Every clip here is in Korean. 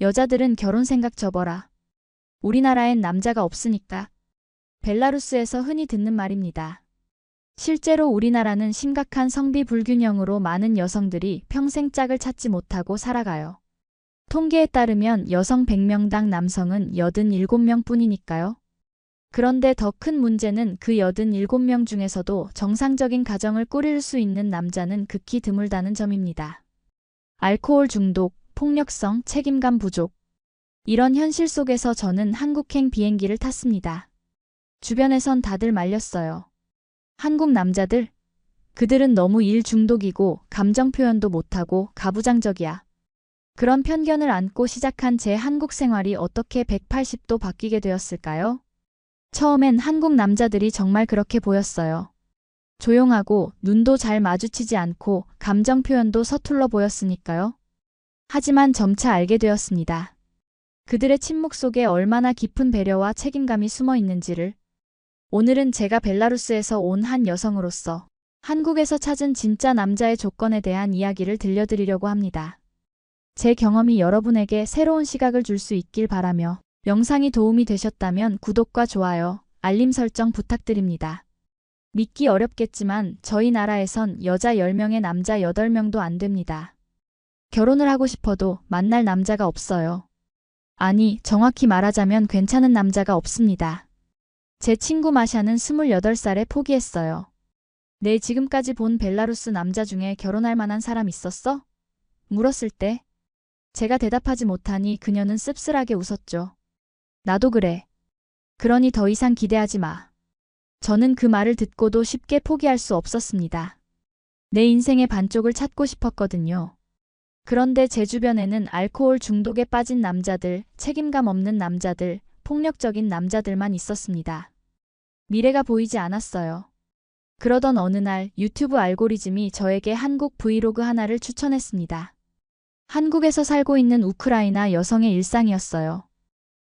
여자들은 결혼 생각 접어라. 우리나라엔 남자가 없으니까. 벨라루스에서 흔히 듣는 말입니다. 실제로 우리나라는 심각한 성비 불균형으로 많은 여성들이 평생 짝을 찾지 못하고 살아가요. 통계에 따르면 여성 100명당 남성은 87명 뿐이니까요. 그런데 더 큰 문제는 그 87명 중에서도 정상적인 가정을 꾸릴 수 있는 남자는 극히 드물다는 점입니다. 알코올 중독, 폭력성, 책임감 부족. 이런 현실 속에서 저는 한국행 비행기를 탔습니다. 주변에선 다들 말렸어요. 한국 남자들? 그들은 너무 일 중독이고 감정 표현도 못하고 가부장적이야. 그런 편견을 안고 시작한 제 한국 생활이 어떻게 180도 바뀌게 되었을까요? 처음엔 한국 남자들이 정말 그렇게 보였어요. 조용하고 눈도 잘 마주치지 않고 감정 표현도 서툴러 보였으니까요. 하지만 점차 알게 되었습니다. 그들의 침묵 속에 얼마나 깊은 배려와 책임감이 숨어 있는지를. 오늘은 제가 벨라루스에서 온 한 여성으로서 한국에서 찾은 진짜 남자의 조건에 대한 이야기를 들려드리려고 합니다. 제 경험이 여러분에게 새로운 시각을 줄 수 있길 바라며 영상이 도움이 되셨다면 구독과 좋아요, 알림 설정 부탁드립니다. 믿기 어렵겠지만 저희 나라에선 여자 10명에 남자 8명도 안 됩니다. 결혼을 하고 싶어도 만날 남자가 없어요. 아니, 정확히 말하자면 괜찮은 남자가 없습니다. 제 친구 마샤는 28살에 포기했어요. 네, 지금까지 본 벨라루스 남자 중에 결혼할 만한 사람 있었어? 물었을 때 제가 대답하지 못하니 그녀는 씁쓸하게 웃었죠. 나도 그래. 그러니 더 이상 기대하지 마. 저는 그 말을 듣고도 쉽게 포기할 수 없었습니다. 내 인생의 반쪽을 찾고 싶었거든요. 그런데 제 주변에는 알코올 중독에 빠진 남자들, 책임감 없는 남자들, 폭력적인 남자들만 있었습니다. 미래가 보이지 않았어요. 그러던 어느 날 유튜브 알고리즘이 저에게 한국 브이로그 하나를 추천했습니다. 한국에서 살고 있는 우크라이나 여성의 일상이었어요.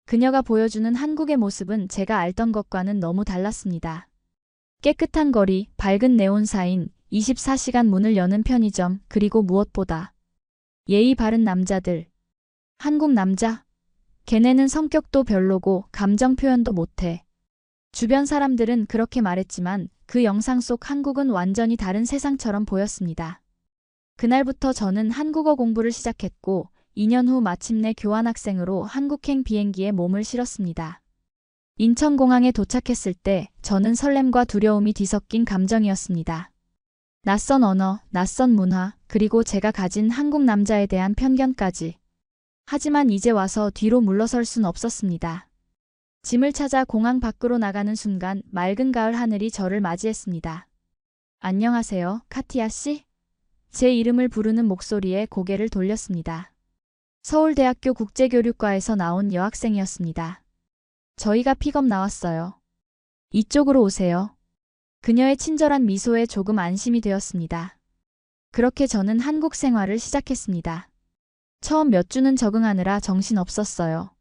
그녀가 보여주는 한국의 모습은 제가 알던 것과는 너무 달랐습니다. 깨끗한 거리, 밝은 네온사인, 24시간 문을 여는 편의점, 그리고 무엇보다 예의 바른 남자들. 한국 남자? 걔네는 성격도 별로고 감정 표현도 못해. 주변 사람들은 그렇게 말했지만 그 영상 속 한국은 완전히 다른 세상처럼 보였습니다. 그날부터 저는 한국어 공부를 시작했고 2년 후 마침내 교환학생으로 한국행 비행기에 몸을 실었습니다. 인천공항에 도착했을 때 저는 설렘과 두려움이 뒤섞인 감정이었습니다. 낯선 언어, 낯선 문화, 그리고 제가 가진 한국 남자에 대한 편견까지. 하지만 이제 와서 뒤로 물러설 순 없었습니다. 짐을 찾아 공항 밖으로 나가는 순간 맑은 가을 하늘이 저를 맞이했습니다. 안녕하세요, 카티아 씨? 제 이름을 부르는 목소리에 고개를 돌렸습니다. 서울대학교 국제교류과에서 나온 여학생이었습니다. 저희가 픽업 나왔어요. 이쪽으로 오세요. 그녀의 친절한 미소에 조금 안심이 되었습니다. 그렇게 저는 한국 생활을 시작했습니다. 처음 몇 주는 적응하느라 정신없었어요.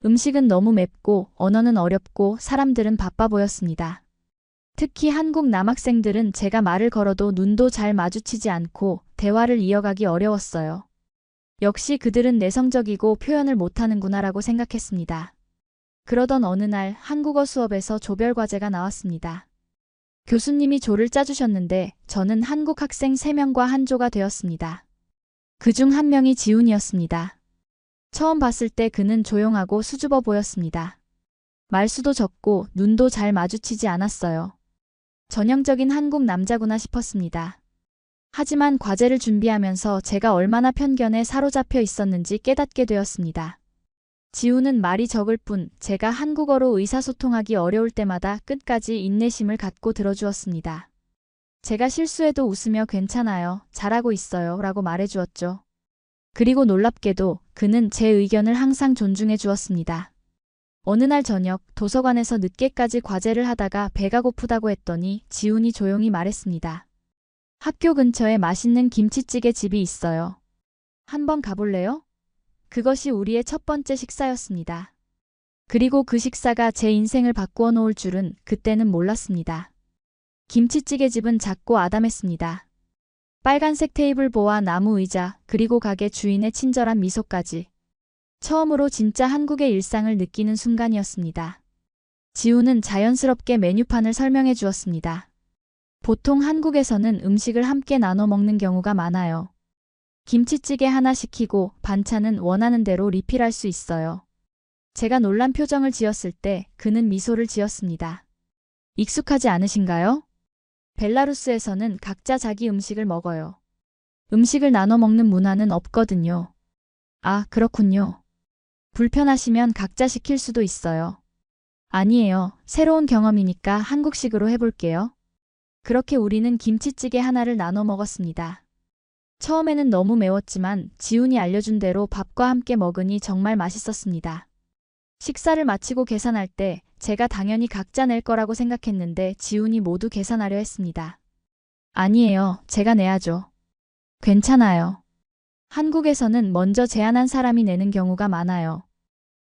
음식은 너무 맵고 언어는 어렵고 사람들은 바빠 보였습니다. 특히 한국 남학생들은 제가 말을 걸어도 눈도 잘 마주치지 않고 대화를 이어가기 어려웠어요. 역시 그들은 내성적이고 표현을 못하는구나라고 생각했습니다. 그러던 어느 날 한국어 수업에서 조별 과제가 나왔습니다. 교수님이 조를 짜주셨는데 저는 한국 학생 3명과 한 조가 되었습니다. 그중 한 명이 지훈이었습니다. 처음 봤을 때 그는 조용하고 수줍어 보였습니다. 말수도 적고 눈도 잘 마주치지 않았어요. 전형적인 한국 남자구나 싶었습니다. 하지만 과제를 준비하면서 제가 얼마나 편견에 사로잡혀 있었는지 깨닫게 되었습니다. 지훈은 말이 적을 뿐 제가 한국어로 의사소통하기 어려울 때마다 끝까지 인내심을 갖고 들어주었습니다. 제가 실수해도 웃으며 괜찮아요, 잘하고 있어요 라고 말해주었죠. 그리고 놀랍게도 그는 제 의견을 항상 존중해 주었습니다. 어느 날 저녁 도서관에서 늦게까지 과제를 하다가 배가 고프다고 했더니 지훈이 조용히 말했습니다. 학교 근처에 맛있는 김치찌개 집이 있어요. 한번 가볼래요? 그것이 우리의 첫 번째 식사였습니다. 그리고 그 식사가 제 인생을 바꾸어 놓을 줄은 그때는 몰랐습니다. 김치찌개 집은 작고 아담했습니다. 빨간색 테이블보와 나무 의자, 그리고 가게 주인의 친절한 미소까지. 처음으로 진짜 한국의 일상을 느끼는 순간이었습니다. 지우는 자연스럽게 메뉴판을 설명해 주었습니다. 보통 한국에서는 음식을 함께 나눠 먹는 경우가 많아요. 김치찌개 하나 시키고 반찬은 원하는 대로 리필할 수 있어요. 제가 놀란 표정을 지었을 때 그는 미소를 지었습니다. 익숙하지 않으신가요? 벨라루스에서는 각자 자기 음식을 먹어요. 음식을 나눠 먹는 문화는 없거든요. 아, 그렇군요. 불편하시면 각자 시킬 수도 있어요. 아니에요. 새로운 경험이니까 한국식으로 해볼게요. 그렇게 우리는 김치찌개 하나를 나눠 먹었습니다. 처음에는 너무 매웠지만 지훈이 알려준 대로 밥과 함께 먹으니 정말 맛있었습니다. 식사를 마치고 계산할 때 제가 당연히 각자 낼 거라고 생각했는데 지훈이 모두 계산하려 했습니다. 아니에요. 제가 내야죠. 괜찮아요. 한국에서는 먼저 제안한 사람이 내는 경우가 많아요.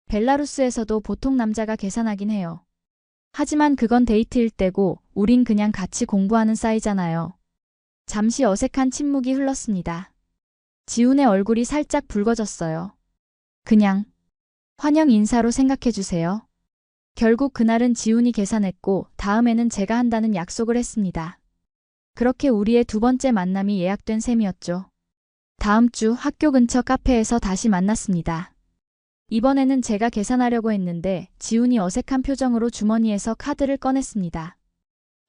벨라루스에서도 보통 남자가 계산하긴 해요. 하지만 그건 데이트일 때고 우린 그냥 같이 공부하는 사이잖아요. 잠시 어색한 침묵이 흘렀습니다. 지훈의 얼굴이 살짝 붉어졌어요. 그냥 환영 인사로 생각해 주세요. 결국 그날은 지훈이 계산했고 다음에는 제가 한다는 약속을 했습니다. 그렇게 우리의 두 번째 만남이 예약된 셈이었죠. 다음 주 학교 근처 카페에서 다시 만났습니다. 이번에는 제가 계산하려고 했는데 지훈이 어색한 표정으로 주머니에서 카드를 꺼냈습니다.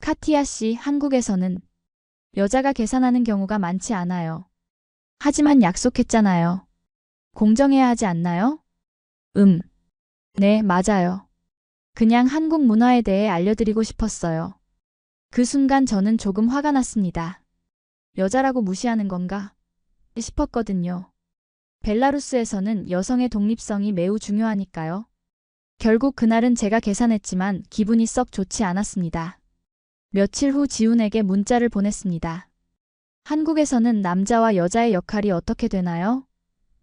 카티아 씨, 한국에서는 여자가 계산하는 경우가 많지 않아요. 하지만 약속했잖아요. 공정해야 하지 않나요? 네, 맞아요. 그냥 한국 문화에 대해 알려드리고 싶었어요. 그 순간 저는 조금 화가 났습니다. 여자라고 무시하는 건가? 싶었거든요. 벨라루스에서는 여성의 독립성이 매우 중요하니까요. 결국 그날은 제가 계산했지만 기분이 썩 좋지 않았습니다. 며칠 후 지훈에게 문자를 보냈습니다. 한국에서는 남자와 여자의 역할이 어떻게 되나요?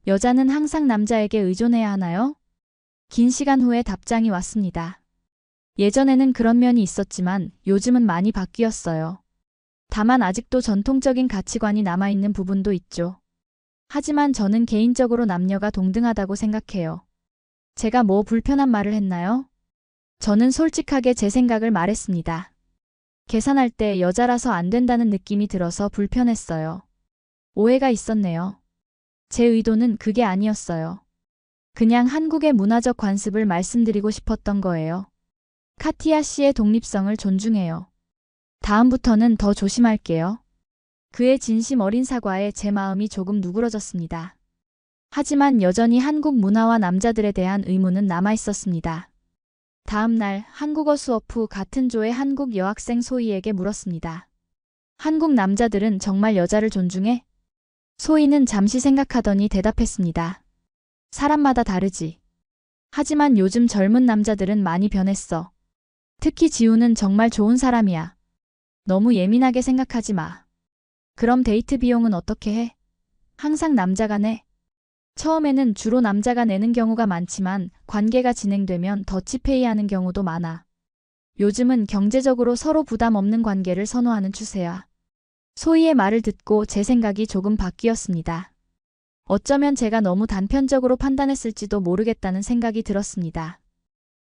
여자는 항상 남자에게 의존해야 하나요? 긴 시간 후에 답장이 왔습니다. 예전에는 그런 면이 있었지만 요즘은 많이 바뀌었어요. 다만 아직도 전통적인 가치관이 남아있는 부분도 있죠. 하지만 저는 개인적으로 남녀가 동등하다고 생각해요. 제가 뭐 불편한 말을 했나요? 저는 솔직하게 제 생각을 말했습니다. 계산할 때 여자라서 안 된다는 느낌이 들어서 불편했어요. 오해가 있었네요. 제 의도는 그게 아니었어요. 그냥 한국의 문화적 관습을 말씀드리고 싶었던 거예요. 카티아 씨의 독립성을 존중해요. 다음부터는 더 조심할게요. 그의 진심 어린 사과에 제 마음이 조금 누그러졌습니다. 하지만 여전히 한국 문화와 남자들에 대한 의문은 남아있었습니다. 다음 날 한국어 수업 후 같은 조의 한국 여학생 소희에게 물었습니다. 한국 남자들은 정말 여자를 존중해? 소희는 잠시 생각하더니 대답했습니다. 사람마다 다르지. 하지만 요즘 젊은 남자들은 많이 변했어. 특히 지우는 정말 좋은 사람이야. 너무 예민하게 생각하지 마. 그럼 데이트 비용은 어떻게 해? 항상 남자가 내. 처음에는 주로 남자가 내는 경우가 많지만 관계가 진행되면 더치페이 하는 경우도 많아. 요즘은 경제적으로 서로 부담 없는 관계를 선호하는 추세야. 소희의 말을 듣고 제 생각이 조금 바뀌었습니다. 어쩌면 제가 너무 단편적으로 판단했을지도 모르겠다는 생각이 들었습니다.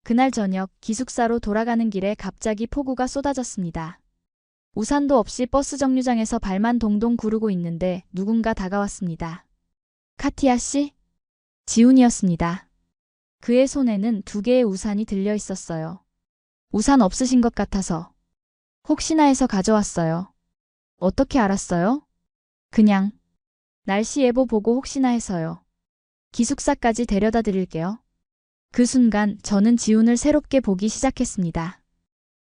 그날 저녁 기숙사로 돌아가는 길에 갑자기 폭우가 쏟아졌습니다. 우산도 없이 버스 정류장에서 발만 동동 구르고 있는데 누군가 다가왔습니다. 카티아 씨? 지훈이었습니다. 그의 손에는 2개의 우산이 들려 있었어요. 우산 없으신 것 같아서. 혹시나 해서 가져왔어요. 어떻게 알았어요? 그냥. 날씨 예보 보고 혹시나 해서요. 기숙사까지 데려다 드릴게요. 그 순간 저는 지훈을 새롭게 보기 시작했습니다.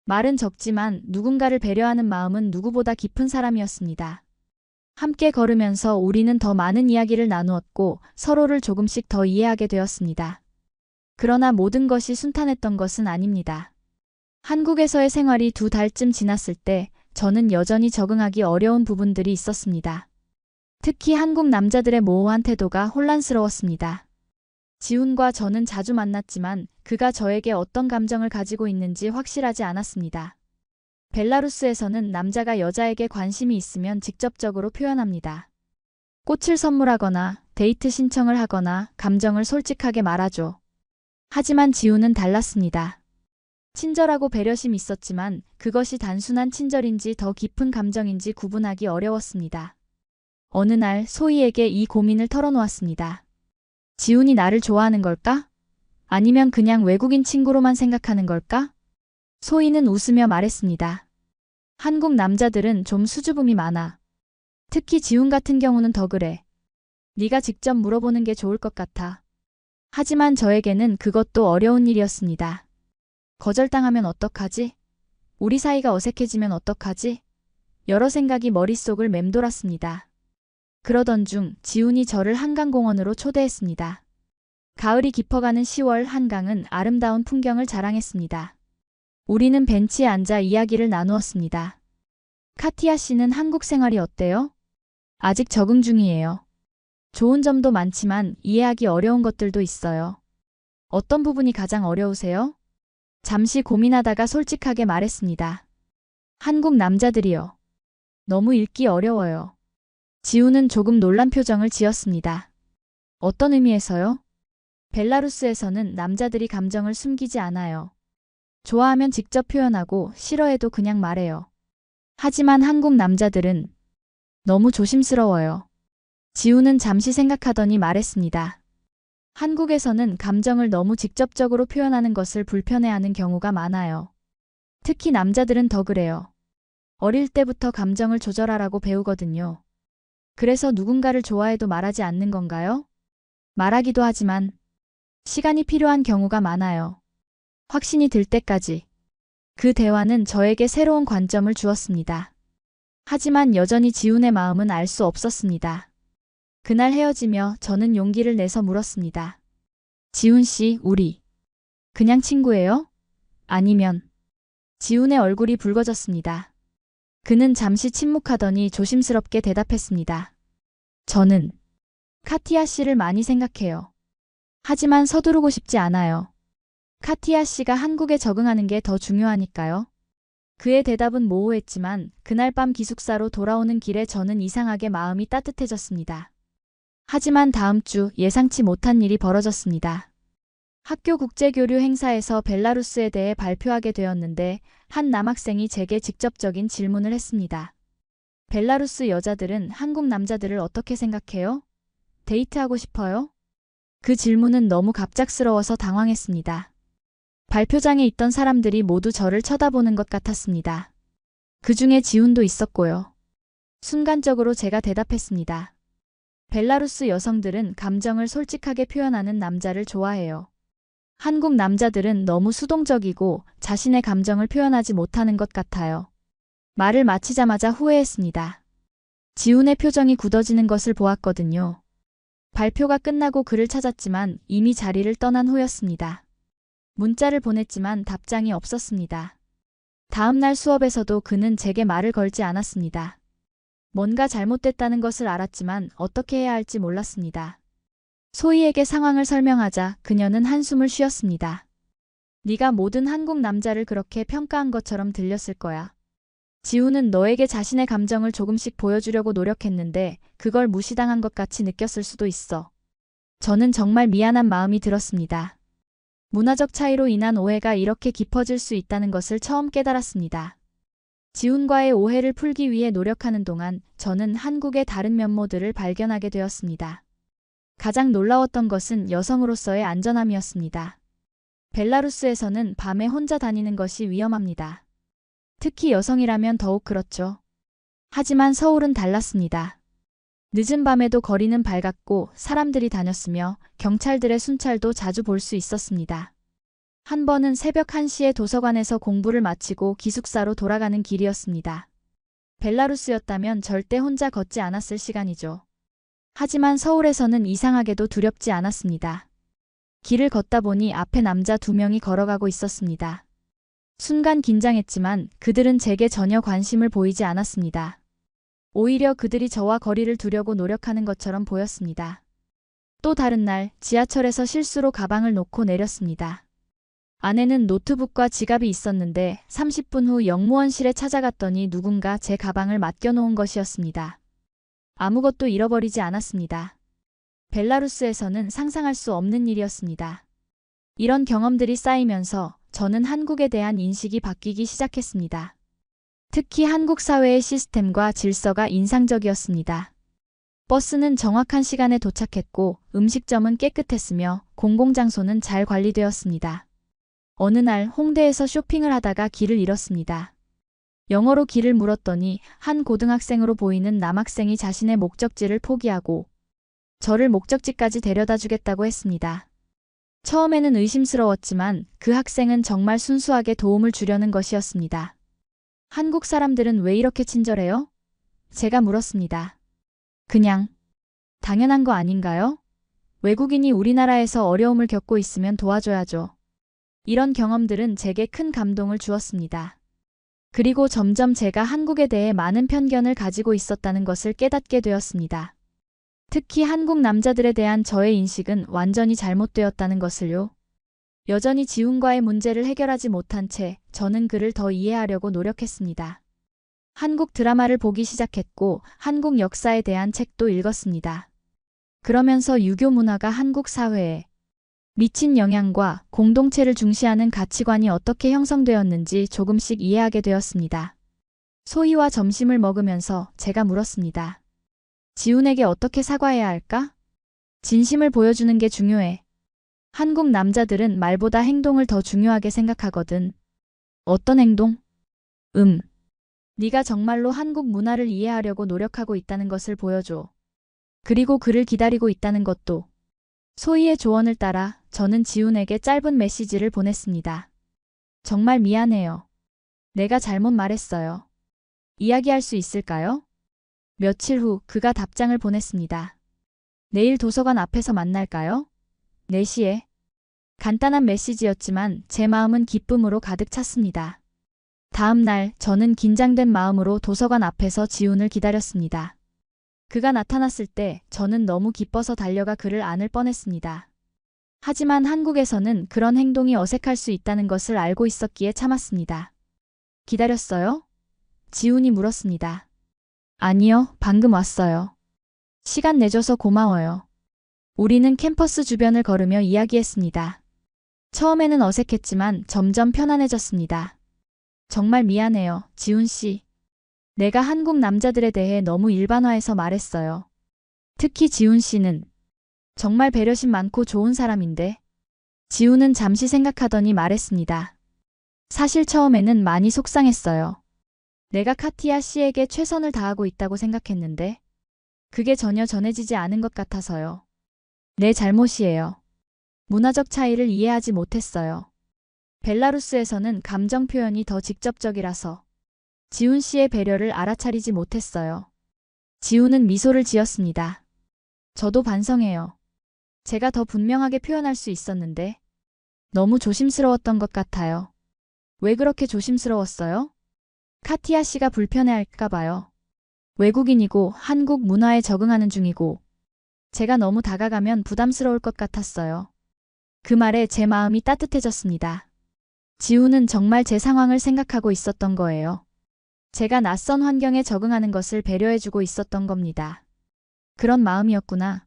말은 적지만 누군가를 배려하는 마음은 누구보다 깊은 사람이었습니다. 함께 걸으면서 우리는 더 많은 이야기를 나누었고 서로를 조금씩 더 이해하게 되었습니다. 그러나 모든 것이 순탄했던 것은 아닙니다. 한국에서의 생활이 2달쯤 지났을 때 저는 여전히 적응하기 어려운 부분들이 있었습니다. 특히 한국 남자들의 모호한 태도가 혼란스러웠습니다. 지훈과 저는 자주 만났지만 그가 저에게 어떤 감정을 가지고 있는지 확실하지 않았습니다. 벨라루스에서는 남자가 여자에게 관심이 있으면 직접적으로 표현합니다. 꽃을 선물하거나 데이트 신청을 하거나 감정을 솔직하게 말하죠. 하지만 지우는 달랐습니다. 친절하고 배려심 있었지만 그것이 단순한 친절인지 더 깊은 감정인지 구분하기 어려웠습니다. 어느 날 소희에게 이 고민을 털어놓았습니다. 지훈이 나를 좋아하는 걸까? 아니면 그냥 외국인 친구로만 생각하는 걸까? 소희는 웃으며 말했습니다. 한국 남자들은 좀 수줍음이 많아. 특히 지훈 같은 경우는 더 그래. 네가 직접 물어보는 게 좋을 것 같아. 하지만 저에게는 그것도 어려운 일이었습니다. 거절당하면 어떡하지? 우리 사이가 어색해지면 어떡하지? 여러 생각이 머릿속을 맴돌았습니다. 그러던 중 지훈이 저를 한강공원으로 초대했습니다. 가을이 깊어가는 10월 한강은 아름다운 풍경을 자랑했습니다. 우리는 벤치에 앉아 이야기를 나누었습니다. 카티아 씨는 한국 생활이 어때요? 아직 적응 중이에요. 좋은 점도 많지만 이해하기 어려운 것들도 있어요. 어떤 부분이 가장 어려우세요? 잠시 고민하다가 솔직하게 말했습니다. 한국 남자들이요. 너무 읽기 어려워요. 지우는 조금 놀란 표정을 지었습니다. 어떤 의미에서요? 벨라루스에서는 남자들이 감정을 숨기지 않아요. 좋아하면 직접 표현하고 싫어해도 그냥 말해요. 하지만 한국 남자들은 너무 조심스러워요. 지우는 잠시 생각하더니 말했습니다. 한국에서는 감정을 너무 직접적으로 표현하는 것을 불편해하는 경우가 많아요. 특히 남자들은 더 그래요. 어릴 때부터 감정을 조절하라고 배우거든요. 그래서 누군가를 좋아해도 말하지 않는 건가요? 말하기도 하지만 시간이 필요한 경우가 많아요. 확신이 들 때까지. 그 대화는 저에게 새로운 관점을 주었습니다. 하지만 여전히 지훈의 마음은 알 수 없었습니다. 그날 헤어지며 저는 용기를 내서 물었습니다. 지훈 씨, 우리 그냥 친구예요? 아니면? 지훈의 얼굴이 붉어졌습니다. 그는 잠시 침묵하더니 조심스럽게 대답했습니다. 저는 카티아 씨를 많이 생각해요. 하지만 서두르고 싶지 않아요. 카티아 씨가 한국에 적응하는 게 더 중요하니까요. 그의 대답은 모호했지만 그날 밤 기숙사로 돌아오는 길에 저는 이상하게 마음이 따뜻해졌습니다. 하지만 다음 주 예상치 못한 일이 벌어졌습니다. 학교 국제교류 행사에서 벨라루스에 대해 발표하게 되었는데 한 남학생이 제게 직접적인 질문을 했습니다. 벨라루스 여자들은 한국 남자들을 어떻게 생각해요? 데이트하고 싶어요? 그 질문은 너무 갑작스러워서 당황했습니다. 발표장에 있던 사람들이 모두 저를 쳐다보는 것 같았습니다. 그 중에 지훈도 있었고요. 순간적으로 제가 대답했습니다. 벨라루스 여성들은 감정을 솔직하게 표현하는 남자를 좋아해요. 한국 남자들은 너무 수동적이고 자신의 감정을 표현하지 못하는 것 같아요. 말을 마치자마자 후회했습니다. 지훈의 표정이 굳어지는 것을 보았거든요. 발표가 끝나고 그를 찾았지만 이미 자리를 떠난 후였습니다. 문자를 보냈지만 답장이 없었습니다. 다음 날 수업에서도 그는 제게 말을 걸지 않았습니다. 뭔가 잘못됐다는 것을 알았지만 어떻게 해야 할지 몰랐습니다. 소희에게 상황을 설명하자 그녀는 한숨을 쉬었습니다. 네가 모든 한국 남자를 그렇게 평가한 것처럼 들렸을 거야. 지훈은 너에게 자신의 감정을 조금씩 보여주려고 노력했는데 그걸 무시당한 것 같이 느꼈을 수도 있어. 저는 정말 미안한 마음이 들었습니다. 문화적 차이로 인한 오해가 이렇게 깊어질 수 있다는 것을 처음 깨달았습니다. 지훈과의 오해를 풀기 위해 노력하는 동안 저는 한국의 다른 면모들을 발견하게 되었습니다. 가장 놀라웠던 것은 여성으로서의 안전함이었습니다. 벨라루스에서는 밤에 혼자 다니는 것이 위험합니다. 특히 여성이라면 더욱 그렇죠. 하지만 서울은 달랐습니다. 늦은 밤에도 거리는 밝았고 사람들이 다녔으며 경찰들의 순찰도 자주 볼 수 있었습니다. 한 번은 새벽 1시에 도서관에서 공부를 마치고 기숙사로 돌아가는 길이었습니다. 벨라루스였다면 절대 혼자 걷지 않았을 시간이죠. 하지만 서울에서는 이상하게도 두렵지 않았습니다. 길을 걷다 보니 앞에 남자 2명이 걸어가고 있었습니다. 순간 긴장했지만 그들은 제게 전혀 관심을 보이지 않았습니다. 오히려 그들이 저와 거리를 두려고 노력하는 것처럼 보였습니다. 또 다른 날 지하철에서 실수로 가방을 놓고 내렸습니다. 안에는 노트북과 지갑이 있었는데 30분 후 영무원실에 찾아갔더니 누군가 제 가방을 맡겨놓은 것이었습니다. 아무것도 잃어버리지 않았습니다. 벨라루스에서는 상상할 수 없는 일이었습니다. 이런 경험들이 쌓이면서 저는 한국에 대한 인식이 바뀌기 시작했습니다. 특히 한국 사회의 시스템과 질서가 인상적이었습니다. 버스는 정확한 시간에 도착했고 음식점은 깨끗했으며 공공장소는 잘 관리되었습니다. 어느 날 홍대에서 쇼핑을 하다가 길을 잃었습니다. 영어로 길을 물었더니 한 고등학생으로 보이는 남학생이 자신의 목적지를 포기하고 저를 목적지까지 데려다 주겠다고 했습니다. 처음에는 의심스러웠지만 그 학생은 정말 순수하게 도움을 주려는 것이었습니다. 한국 사람들은 왜 이렇게 친절해요? 제가 물었습니다. 그냥 당연한 거 아닌가요? 외국인이 우리나라에서 어려움을 겪고 있으면 도와줘야죠. 이런 경험들은 제게 큰 감동을 주었습니다. 그리고 점점 제가 한국에 대해 많은 편견을 가지고 있었다는 것을 깨닫게 되었습니다. 특히 한국 남자들에 대한 저의 인식은 완전히 잘못되었다는 것을요. 여전히 지훈과의 문제를 해결하지 못한 채 저는 그를 더 이해하려고 노력했습니다. 한국 드라마를 보기 시작했고 한국 역사에 대한 책도 읽었습니다. 그러면서 유교 문화가 한국 사회에 미친 영향과 공동체를 중시하는 가치관이 어떻게 형성되었는지 조금씩 이해하게 되었습니다. 소희와 점심을 먹으면서 제가 물었습니다. 지훈에게 어떻게 사과해야 할까? 진심을 보여주는 게 중요해. 한국 남자들은 말보다 행동을 더 중요하게 생각하거든. 어떤 행동? 네가 정말로 한국 문화를 이해하려고 노력하고 있다는 것을 보여줘. 그리고 그를 기다리고 있다는 것도. 소희의 조언을 따라 저는 지훈에게 짧은 메시지를 보냈습니다. 정말 미안해요. 내가 잘못 말했어요. 이야기할 수 있을까요? 며칠 후 그가 답장을 보냈습니다. 내일 도서관 앞에서 만날까요? 4시에. 간단한 메시지였지만 제 마음은 기쁨으로 가득 찼습니다. 다음 날 저는 긴장된 마음으로 도서관 앞에서 지훈을 기다렸습니다. 그가 나타났을 때 저는 너무 기뻐서 달려가 그를 안을 뻔했습니다. 하지만 한국에서는 그런 행동이 어색할 수 있다는 것을 알고 있었기에 참았습니다. 기다렸어요? 지훈이 물었습니다. 아니요, 방금 왔어요. 시간 내줘서 고마워요. 우리는 캠퍼스 주변을 걸으며 이야기했습니다. 처음에는 어색했지만 점점 편안해졌습니다. 정말 미안해요, 지훈 씨. 내가 한국 남자들에 대해 너무 일반화해서 말했어요. 특히 지훈 씨는 정말 배려심 많고 좋은 사람인데. 지훈은 잠시 생각하더니 말했습니다. 사실 처음에는 많이 속상했어요. 내가 카티아 씨에게 최선을 다하고 있다고 생각했는데 그게 전혀 전해지지 않은 것 같아서요. 내 잘못이에요. 문화적 차이를 이해하지 못했어요. 벨라루스에서는 감정 표현이 더 직접적이라서 지훈 씨의 배려를 알아차리지 못했어요. 지훈은 미소를 지었습니다. 저도 반성해요. 제가 더 분명하게 표현할 수 있었는데 너무 조심스러웠던 것 같아요. 왜 그렇게 조심스러웠어요? 카티아 씨가 불편해할까 봐요. 외국인이고 한국 문화에 적응하는 중이고 제가 너무 다가가면 부담스러울 것 같았어요. 그 말에 제 마음이 따뜻해졌습니다. 지훈은 정말 제 상황을 생각하고 있었던 거예요. 제가 낯선 환경에 적응하는 것을 배려해주고 있었던 겁니다. 그런 마음이었구나.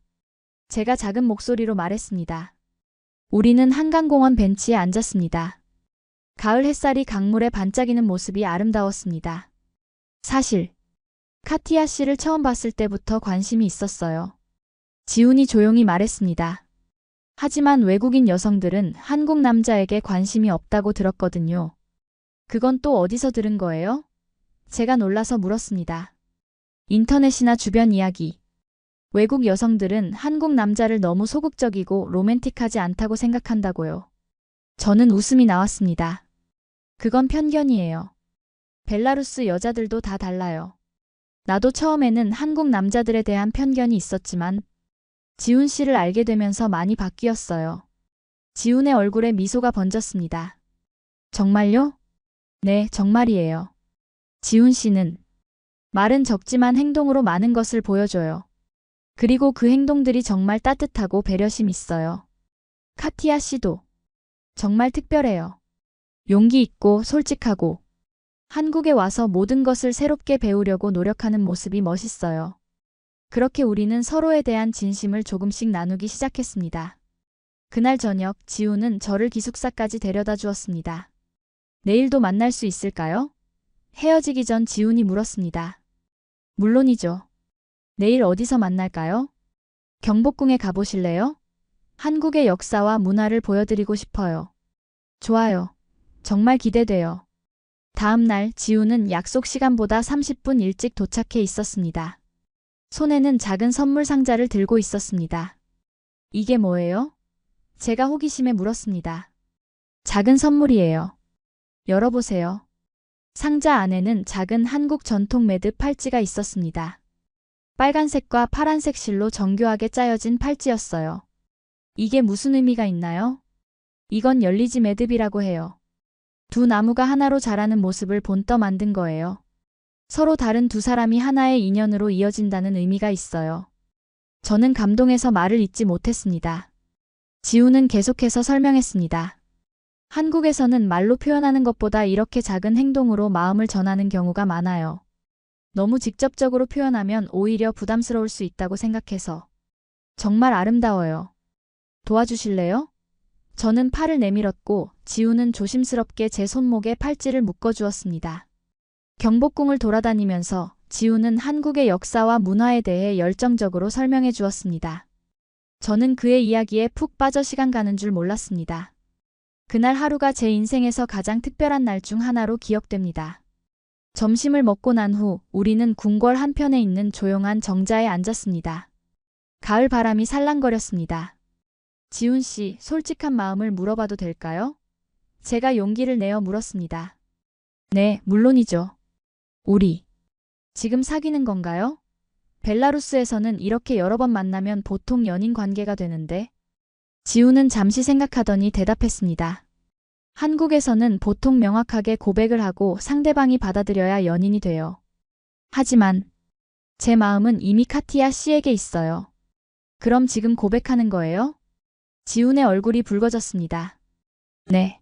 제가 작은 목소리로 말했습니다. 우리는 한강공원 벤치에 앉았습니다. 가을 햇살이 강물에 반짝이는 모습이 아름다웠습니다. 사실 카티아 씨를 처음 봤을 때부터 관심이 있었어요. 지훈이 조용히 말했습니다. 하지만 외국인 여성들은 한국 남자에게 관심이 없다고 들었거든요. 그건 또 어디서 들은 거예요? 제가 놀라서 물었습니다. 인터넷이나 주변 이야기. 외국 여성들은 한국 남자를 너무 소극적이고 로맨틱하지 않다고 생각한다고요. 저는 웃음이 나왔습니다. 그건 편견이에요. 벨라루스 여자들도 다 달라요. 나도 처음에는 한국 남자들에 대한 편견이 있었지만 지훈 씨를 알게 되면서 많이 바뀌었어요. 지훈의 얼굴에 미소가 번졌습니다. 정말요? 네, 정말이에요. 지훈 씨는 말은 적지만 행동으로 많은 것을 보여줘요. 그리고 그 행동들이 정말 따뜻하고 배려심 있어요. 카티아 씨도 정말 특별해요. 용기 있고 솔직하고 한국에 와서 모든 것을 새롭게 배우려고 노력하는 모습이 멋있어요. 그렇게 우리는 서로에 대한 진심을 조금씩 나누기 시작했습니다. 그날 저녁 지우는 저를 기숙사까지 데려다 주었습니다. 내일도 만날 수 있을까요? 헤어지기 전 지훈이 물었습니다. 물론이죠. 내일 어디서 만날까요? 경복궁에 가보실래요? 한국의 역사와 문화를 보여드리고 싶어요. 좋아요. 정말 기대돼요. 다음 날 지우는 약속 시간보다 30분 일찍 도착해 있었습니다. 손에는 작은 선물 상자를 들고 있었습니다. 이게 뭐예요? 제가 호기심에 물었습니다. 작은 선물이에요. 열어보세요. 상자 안에는 작은 한국 전통 매듭 팔찌가 있었습니다. 빨간색과 파란색 실로 정교하게 짜여진 팔찌였어요. 이게 무슨 의미가 있나요? 이건 열리지 매듭이라고 해요. 두 나무가 하나로 자라는 모습을 본떠 만든 거예요. 서로 다른 두 사람이 하나의 인연으로 이어진다는 의미가 있어요. 저는 감동해서 말을 잇지 못했습니다. 지우는 계속해서 설명했습니다. 한국에서는 말로 표현하는 것보다 이렇게 작은 행동으로 마음을 전하는 경우가 많아요. 너무 직접적으로 표현하면 오히려 부담스러울 수 있다고 생각해서. 정말 아름다워요. 도와주실래요? 저는 팔을 내밀었고 지우는 조심스럽게 제 손목에 팔찌를 묶어주었습니다. 경복궁을 돌아다니면서 지우는 한국의 역사와 문화에 대해 열정적으로 설명해 주었습니다. 저는 그의 이야기에 푹 빠져 시간 가는 줄 몰랐습니다. 그날 하루가 제 인생에서 가장 특별한 날 중 하나로 기억됩니다. 점심을 먹고 난 후 우리는 궁궐 한편에 있는 조용한 정자에 앉았습니다. 가을 바람이 살랑거렸습니다. 지훈 씨, 솔직한 마음을 물어봐도 될까요? 제가 용기를 내어 물었습니다. 네, 물론이죠. 우리 지금 사귀는 건가요? 벨라루스에서는 이렇게 여러 번 만나면 보통 연인 관계가 되는데. 지우는 잠시 생각하더니 대답했습니다. 한국에서는 보통 명확하게 고백을 하고 상대방이 받아들여야 연인이 돼요. 하지만 제 마음은 이미 카티아 씨에게 있어요. 그럼 지금 고백하는 거예요? 지훈의 얼굴이 붉어졌습니다. 네.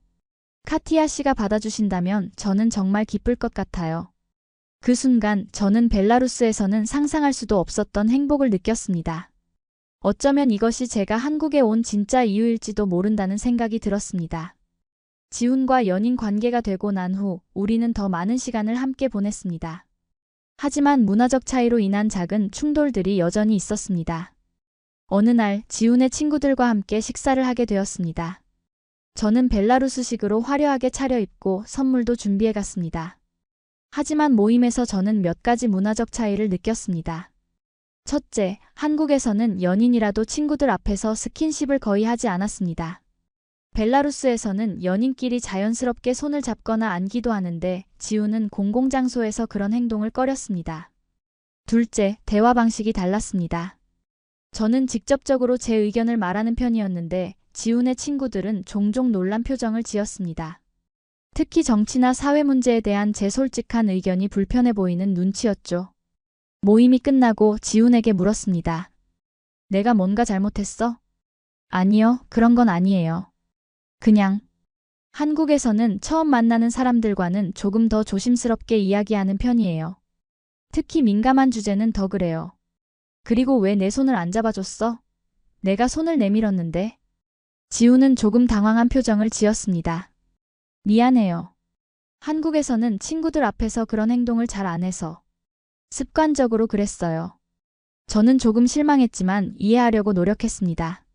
카티아 씨가 받아주신다면 저는 정말 기쁠 것 같아요. 그 순간 저는 벨라루스에서는 상상할 수도 없었던 행복을 느꼈습니다. 어쩌면 이것이 제가 한국에 온 진짜 이유일지도 모른다는 생각이 들었습니다. 지훈과 연인 관계가 되고 난 후 우리는 더 많은 시간을 함께 보냈습니다. 하지만 문화적 차이로 인한 작은 충돌들이 여전히 있었습니다. 어느 날 지훈의 친구들과 함께 식사를 하게 되었습니다. 저는 벨라루스식으로 화려하게 차려입고 선물도 준비해 갔습니다. 하지만 모임에서 저는 몇 가지 문화적 차이를 느꼈습니다. 첫째, 한국에서는 연인이라도 친구들 앞에서 스킨십을 거의 하지 않았습니다. 벨라루스에서는 연인끼리 자연스럽게 손을 잡거나 안기도 하는데 지우는 공공장소에서 그런 행동을 꺼렸습니다. 둘째, 대화 방식이 달랐습니다. 저는 직접적으로 제 의견을 말하는 편이었는데 지훈의 친구들은 종종 놀란 표정을 지었습니다. 특히 정치나 사회 문제에 대한 제 솔직한 의견이 불편해 보이는 눈치였죠. 모임이 끝나고 지훈에게 물었습니다. 내가 뭔가 잘못했어? 아니요, 그런 건 아니에요. 그냥 한국에서는 처음 만나는 사람들과는 조금 더 조심스럽게 이야기하는 편이에요. 특히 민감한 주제는 더 그래요. 그리고 왜 내 손을 안 잡아줬어? 내가 손을 내밀었는데. 지훈은 조금 당황한 표정을 지었습니다. 미안해요. 한국에서는 친구들 앞에서 그런 행동을 잘 안 해서. 습관적으로 그랬어요. 저는 조금 실망했지만 이해하려고 노력했습니다.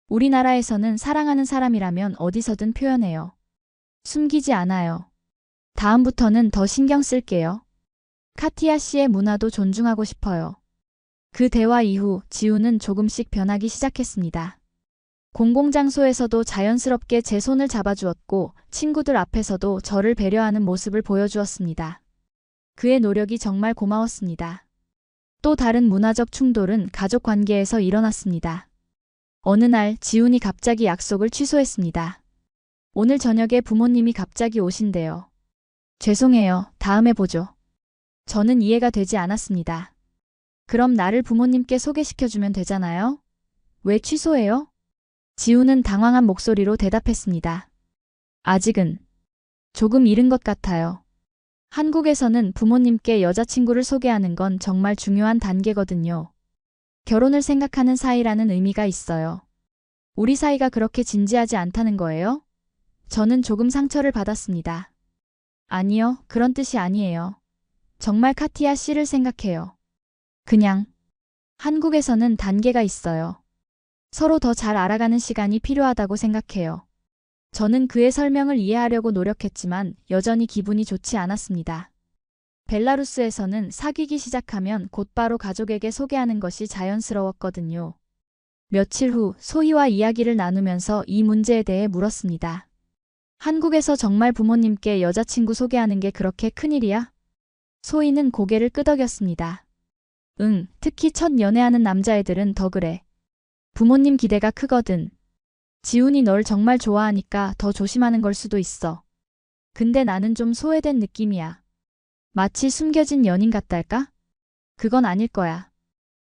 우리나라에서는 사랑하는 사람이라면 어디서든 표현해요. 숨기지 않아요. 다음부터는 더 신경 쓸게요. 카티아 씨의 문화도 존중하고 싶어요. 그 대화 이후 지우는 조금씩 변하기 시작했습니다. 공공장소에서도 자연스럽게 제 손을 잡아주었고 친구들 앞에서도 저를 배려하는 모습을 보여주었습니다. 그의 노력이 정말 고마웠습니다. 또 다른 문화적 충돌은 가족 관계에서 일어났습니다. 어느 날 지훈이 갑자기 약속을 취소했습니다. 오늘 저녁에 부모님이 갑자기 오신대요. 죄송해요. 다음에 보죠. 저는 이해가 되지 않았습니다. 그럼 나를 부모님께 소개시켜주면 되잖아요? 왜 취소해요? 지훈은 당황한 목소리로 대답했습니다. 아직은 조금 이른 것 같아요. 한국에서는 부모님께 여자친구를 소개하는 건 정말 중요한 단계거든요. 결혼을 생각하는 사이라는 의미가 있어요. 우리 사이가 그렇게 진지하지 않다는 거예요? 저는 조금 상처를 받았습니다. 아니요, 그런 뜻이 아니에요. 정말 카티아 씨를 생각해요. 그냥 한국에서는 단계가 있어요. 서로 더 잘 알아가는 시간이 필요하다고 생각해요. 저는 그의 설명을 이해하려고 노력했지만 여전히 기분이 좋지 않았습니다. 벨라루스에서는 사귀기 시작하면 곧바로 가족에게 소개하는 것이 자연스러웠거든요. 며칠 후 소희와 이야기를 나누면서 이 문제에 대해 물었습니다. 한국에서 정말 부모님께 여자친구 소개하는 게 그렇게 큰일이야? 소희는 고개를 끄덕였습니다. 응, 특히 첫 연애하는 남자애들은 더 그래. 부모님 기대가 크거든. 지훈이 널 정말 좋아하니까 더 조심하는 걸 수도 있어. 근데 나는 좀 소외된 느낌이야. 마치 숨겨진 연인 같달까? 그건 아닐 거야.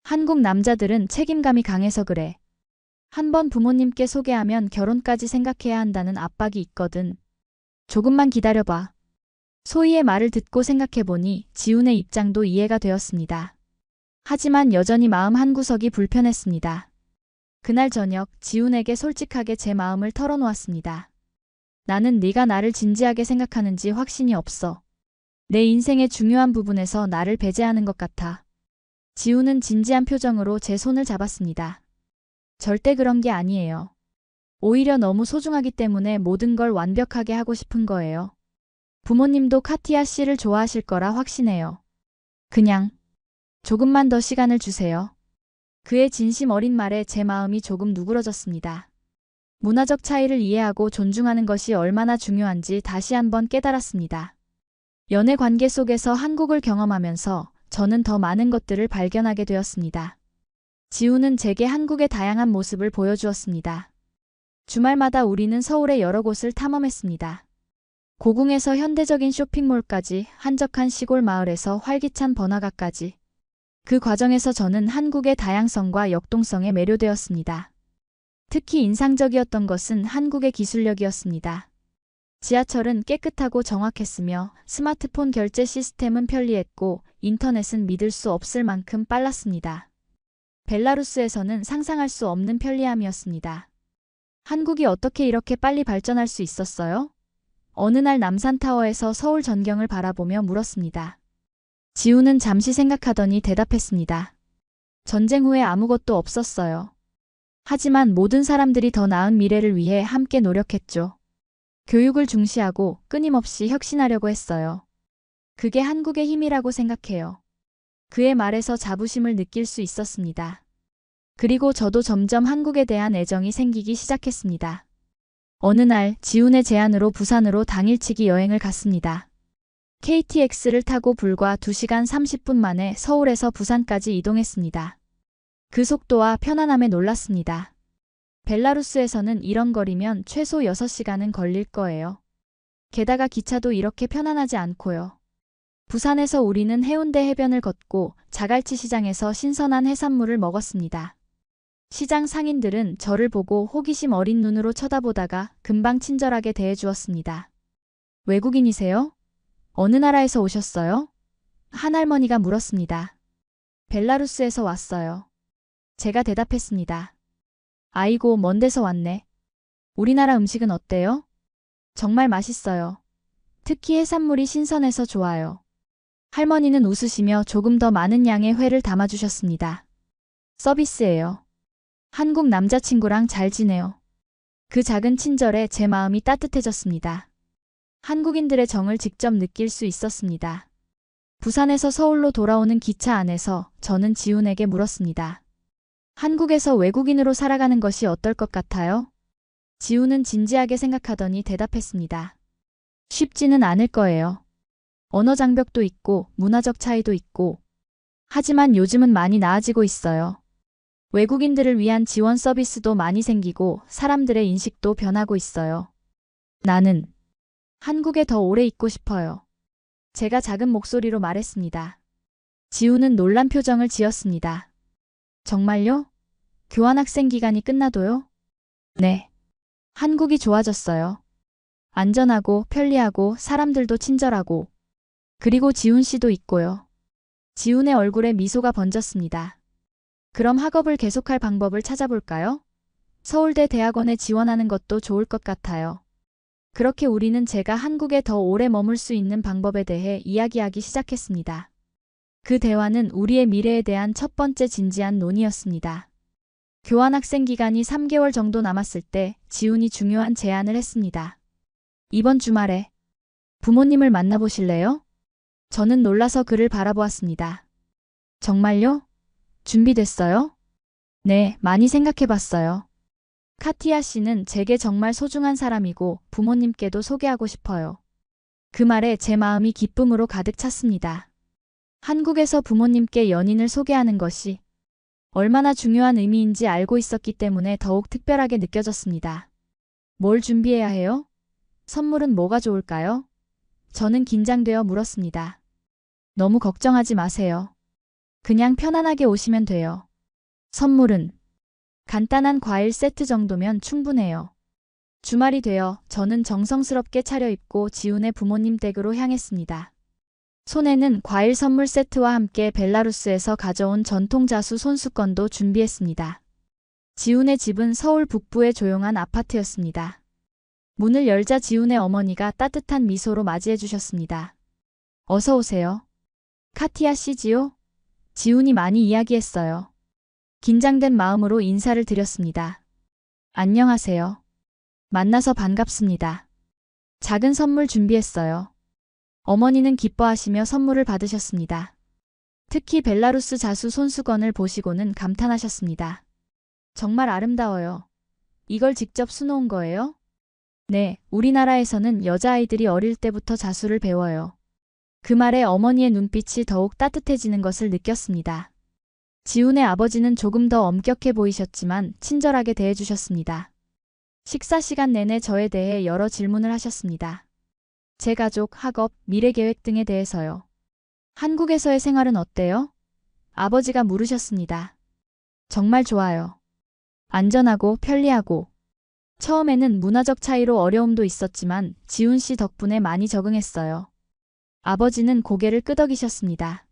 한국 남자들은 책임감이 강해서 그래. 한번 부모님께 소개하면 결혼까지 생각해야 한다는 압박이 있거든. 조금만 기다려봐. 소희의 말을 듣고 생각해보니 지훈의 입장도 이해가 되었습니다. 하지만 여전히 마음 한구석이 불편했습니다. 그날 저녁 지훈에게 솔직하게 제 마음을 털어놓았습니다. 나는 네가 나를 진지하게 생각하는지 확신이 없어. 내 인생의 중요한 부분에서 나를 배제하는 것 같아. 지훈은 진지한 표정으로 제 손을 잡았습니다. 절대 그런 게 아니에요. 오히려 너무 소중하기 때문에 모든 걸 완벽하게 하고 싶은 거예요. 부모님도 카티아 씨를 좋아하실 거라 확신해요. 그냥 조금만 더 시간을 주세요. 그의 진심 어린 말에 제 마음이 조금 누그러졌습니다. 문화적 차이를 이해하고 존중하는 것이 얼마나 중요한지 다시 한번 깨달았습니다. 연애 관계 속에서 한국을 경험하면서 저는 더 많은 것들을 발견하게 되었습니다. 지훈은 제게 한국의 다양한 모습을 보여주었습니다. 주말마다 우리는 서울의 여러 곳을 탐험했습니다. 고궁에서 현대적인 쇼핑몰까지, 한적한 시골 마을에서 활기찬 번화가까지. 그 과정에서 저는 한국의 다양성과 역동성에 매료되었습니다. 특히 인상적이었던 것은 한국의 기술력이었습니다. 지하철은 깨끗하고 정확했으며 스마트폰 결제 시스템은 편리했고 인터넷은 믿을 수 없을 만큼 빨랐습니다. 벨라루스에서는 상상할 수 없는 편리함이었습니다. 한국이 어떻게 이렇게 빨리 발전할 수 있었어요? 어느 날 남산타워에서 서울 전경을 바라보며 물었습니다. 지훈은 잠시 생각하더니 대답했습니다. 전쟁 후에 아무것도 없었어요. 하지만 모든 사람들이 더 나은 미래를 위해 함께 노력했죠. 교육을 중시하고 끊임없이 혁신하려고 했어요. 그게 한국의 힘이라고 생각해요. 그의 말에서 자부심을 느낄 수 있었습니다. 그리고 저도 점점 한국에 대한 애정이 생기기 시작했습니다. 어느 날 지훈의 제안으로 부산으로 당일치기 여행을 갔습니다. KTX를 타고 불과 2시간 30분 만에 서울에서 부산까지 이동했습니다. 그 속도와 편안함에 놀랐습니다. 벨라루스에서는 이런 거리면 최소 6시간은 걸릴 거예요. 게다가 기차도 이렇게 편안하지 않고요. 부산에서 우리는 해운대 해변을 걷고 자갈치 시장에서 신선한 해산물을 먹었습니다. 시장 상인들은 저를 보고 호기심 어린 눈으로 쳐다보다가 금방 친절하게 대해주었습니다. 외국인이세요? 어느 나라에서 오셨어요? 한 할머니가 물었습니다. 벨라루스에서 왔어요. 제가 대답했습니다. 아이고, 먼 데서 왔네. 우리나라 음식은 어때요? 정말 맛있어요. 특히 해산물이 신선해서 좋아요. 할머니는 웃으시며 조금 더 많은 양의 회를 담아주셨습니다. 서비스예요. 한국 남자친구랑 잘 지내요. 그 작은 친절에 제 마음이 따뜻해졌습니다. 한국인들의 정을 직접 느낄 수 있었습니다. 부산에서 서울로 돌아오는 기차 안에서 저는 지훈에게 물었습니다. 한국에서 외국인으로 살아가는 것이 어떨 것 같아요? 지훈은 진지하게 생각하더니 대답했습니다. 쉽지는 않을 거예요. 언어 장벽도 있고 문화적 차이도 있고. 하지만 요즘은 많이 나아지고 있어요. 외국인들을 위한 지원 서비스도 많이 생기고 사람들의 인식도 변하고 있어요. 나는 한국에 더 오래 있고 싶어요. 제가 작은 목소리로 말했습니다. 지훈은 놀란 표정을 지었습니다. 정말요? 교환학생 기간이 끝나도요? 네. 한국이 좋아졌어요. 안전하고 편리하고 사람들도 친절하고. 그리고 지훈 씨도 있고요. 지훈의 얼굴에 미소가 번졌습니다. 그럼 학업을 계속할 방법을 찾아볼까요? 서울대 대학원에 지원하는 것도 좋을 것 같아요. 그렇게 우리는 제가 한국에 더 오래 머물 수 있는 방법에 대해 이야기하기 시작했습니다. 그 대화는 우리의 미래에 대한 첫 번째 진지한 논의였습니다. 교환학생 기간이 3개월 정도 남았을 때 지훈이 중요한 제안을 했습니다. 이번 주말에 부모님을 만나보실래요? 저는 놀라서 그를 바라보았습니다. 정말요? 준비됐어요? 네, 많이 생각해봤어요. 카티아 씨는 제게 정말 소중한 사람이고 부모님께도 소개하고 싶어요. 그 말에 제 마음이 기쁨으로 가득 찼습니다. 한국에서 부모님께 연인을 소개하는 것이 얼마나 중요한 의미인지 알고 있었기 때문에 더욱 특별하게 느껴졌습니다. 뭘 준비해야 해요? 선물은 뭐가 좋을까요? 저는 긴장되어 물었습니다. 너무 걱정하지 마세요. 그냥 편안하게 오시면 돼요. 선물은 간단한 과일 세트 정도면 충분해요. 주말이 되어 저는 정성스럽게 차려입고 지훈의 부모님 댁으로 향했습니다. 손에는 과일 선물 세트와 함께 벨라루스에서 가져온 전통 자수 손수건도 준비했습니다. 지훈의 집은 서울 북부의 조용한 아파트였습니다. 문을 열자 지훈의 어머니가 따뜻한 미소로 맞이해 주셨습니다. 어서 오세요. 카티아 씨지요? 지훈이 많이 이야기했어요. 긴장된 마음으로 인사를 드렸습니다. 안녕하세요. 만나서 반갑습니다. 작은 선물 준비했어요. 어머니는 기뻐하시며 선물을 받으셨습니다. 특히 벨라루스 자수 손수건을 보시고는 감탄하셨습니다. 정말 아름다워요. 이걸 직접 수놓은 거예요? 네, 우리나라에서는 여자아이들이 어릴 때부터 자수를 배워요. 그 말에 어머니의 눈빛이 더욱 따뜻해지는 것을 느꼈습니다. 지훈의 아버지는 조금 더 엄격해 보이셨지만 친절하게 대해주셨습니다. 식사 시간 내내 저에 대해 여러 질문을 하셨습니다. 제 가족, 학업, 미래 계획 등에 대해서요. 한국에서의 생활은 어때요? 아버지가 물으셨습니다. 정말 좋아요. 안전하고 편리하고. 처음에는 문화적 차이로 어려움도 있었지만 지훈 씨 덕분에 많이 적응했어요. 아버지는 고개를 끄덕이셨습니다.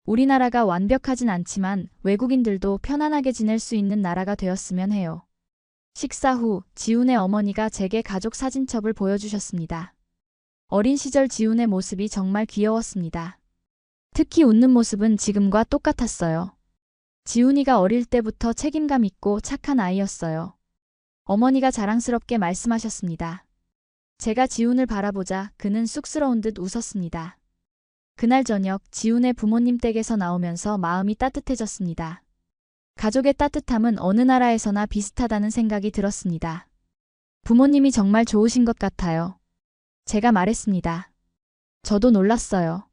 우리나라가 완벽하진 않지만 외국인들도 편안하게 지낼 수 있는 나라가 되었으면 해요. 식사 후 지훈의 어머니가 제게 가족 사진첩을 보여주셨습니다. 어린 시절 지훈의 모습이 정말 귀여웠습니다. 특히 웃는 모습은 지금과 똑같았어요. 지훈이가 어릴 때부터 책임감 있고 착한 아이였어요. 어머니가 자랑스럽게 말씀하셨습니다. 제가 지훈을 바라보자 그는 쑥스러운 듯 웃었습니다. 그날 저녁 지훈의 부모님 댁에서 나오면서 마음이 따뜻해졌습니다. 가족의 따뜻함은 어느 나라에서나 비슷하다는 생각이 들었습니다. 부모님이 정말 좋으신 것 같아요. 제가 말했습니다. 저도 놀랐어요.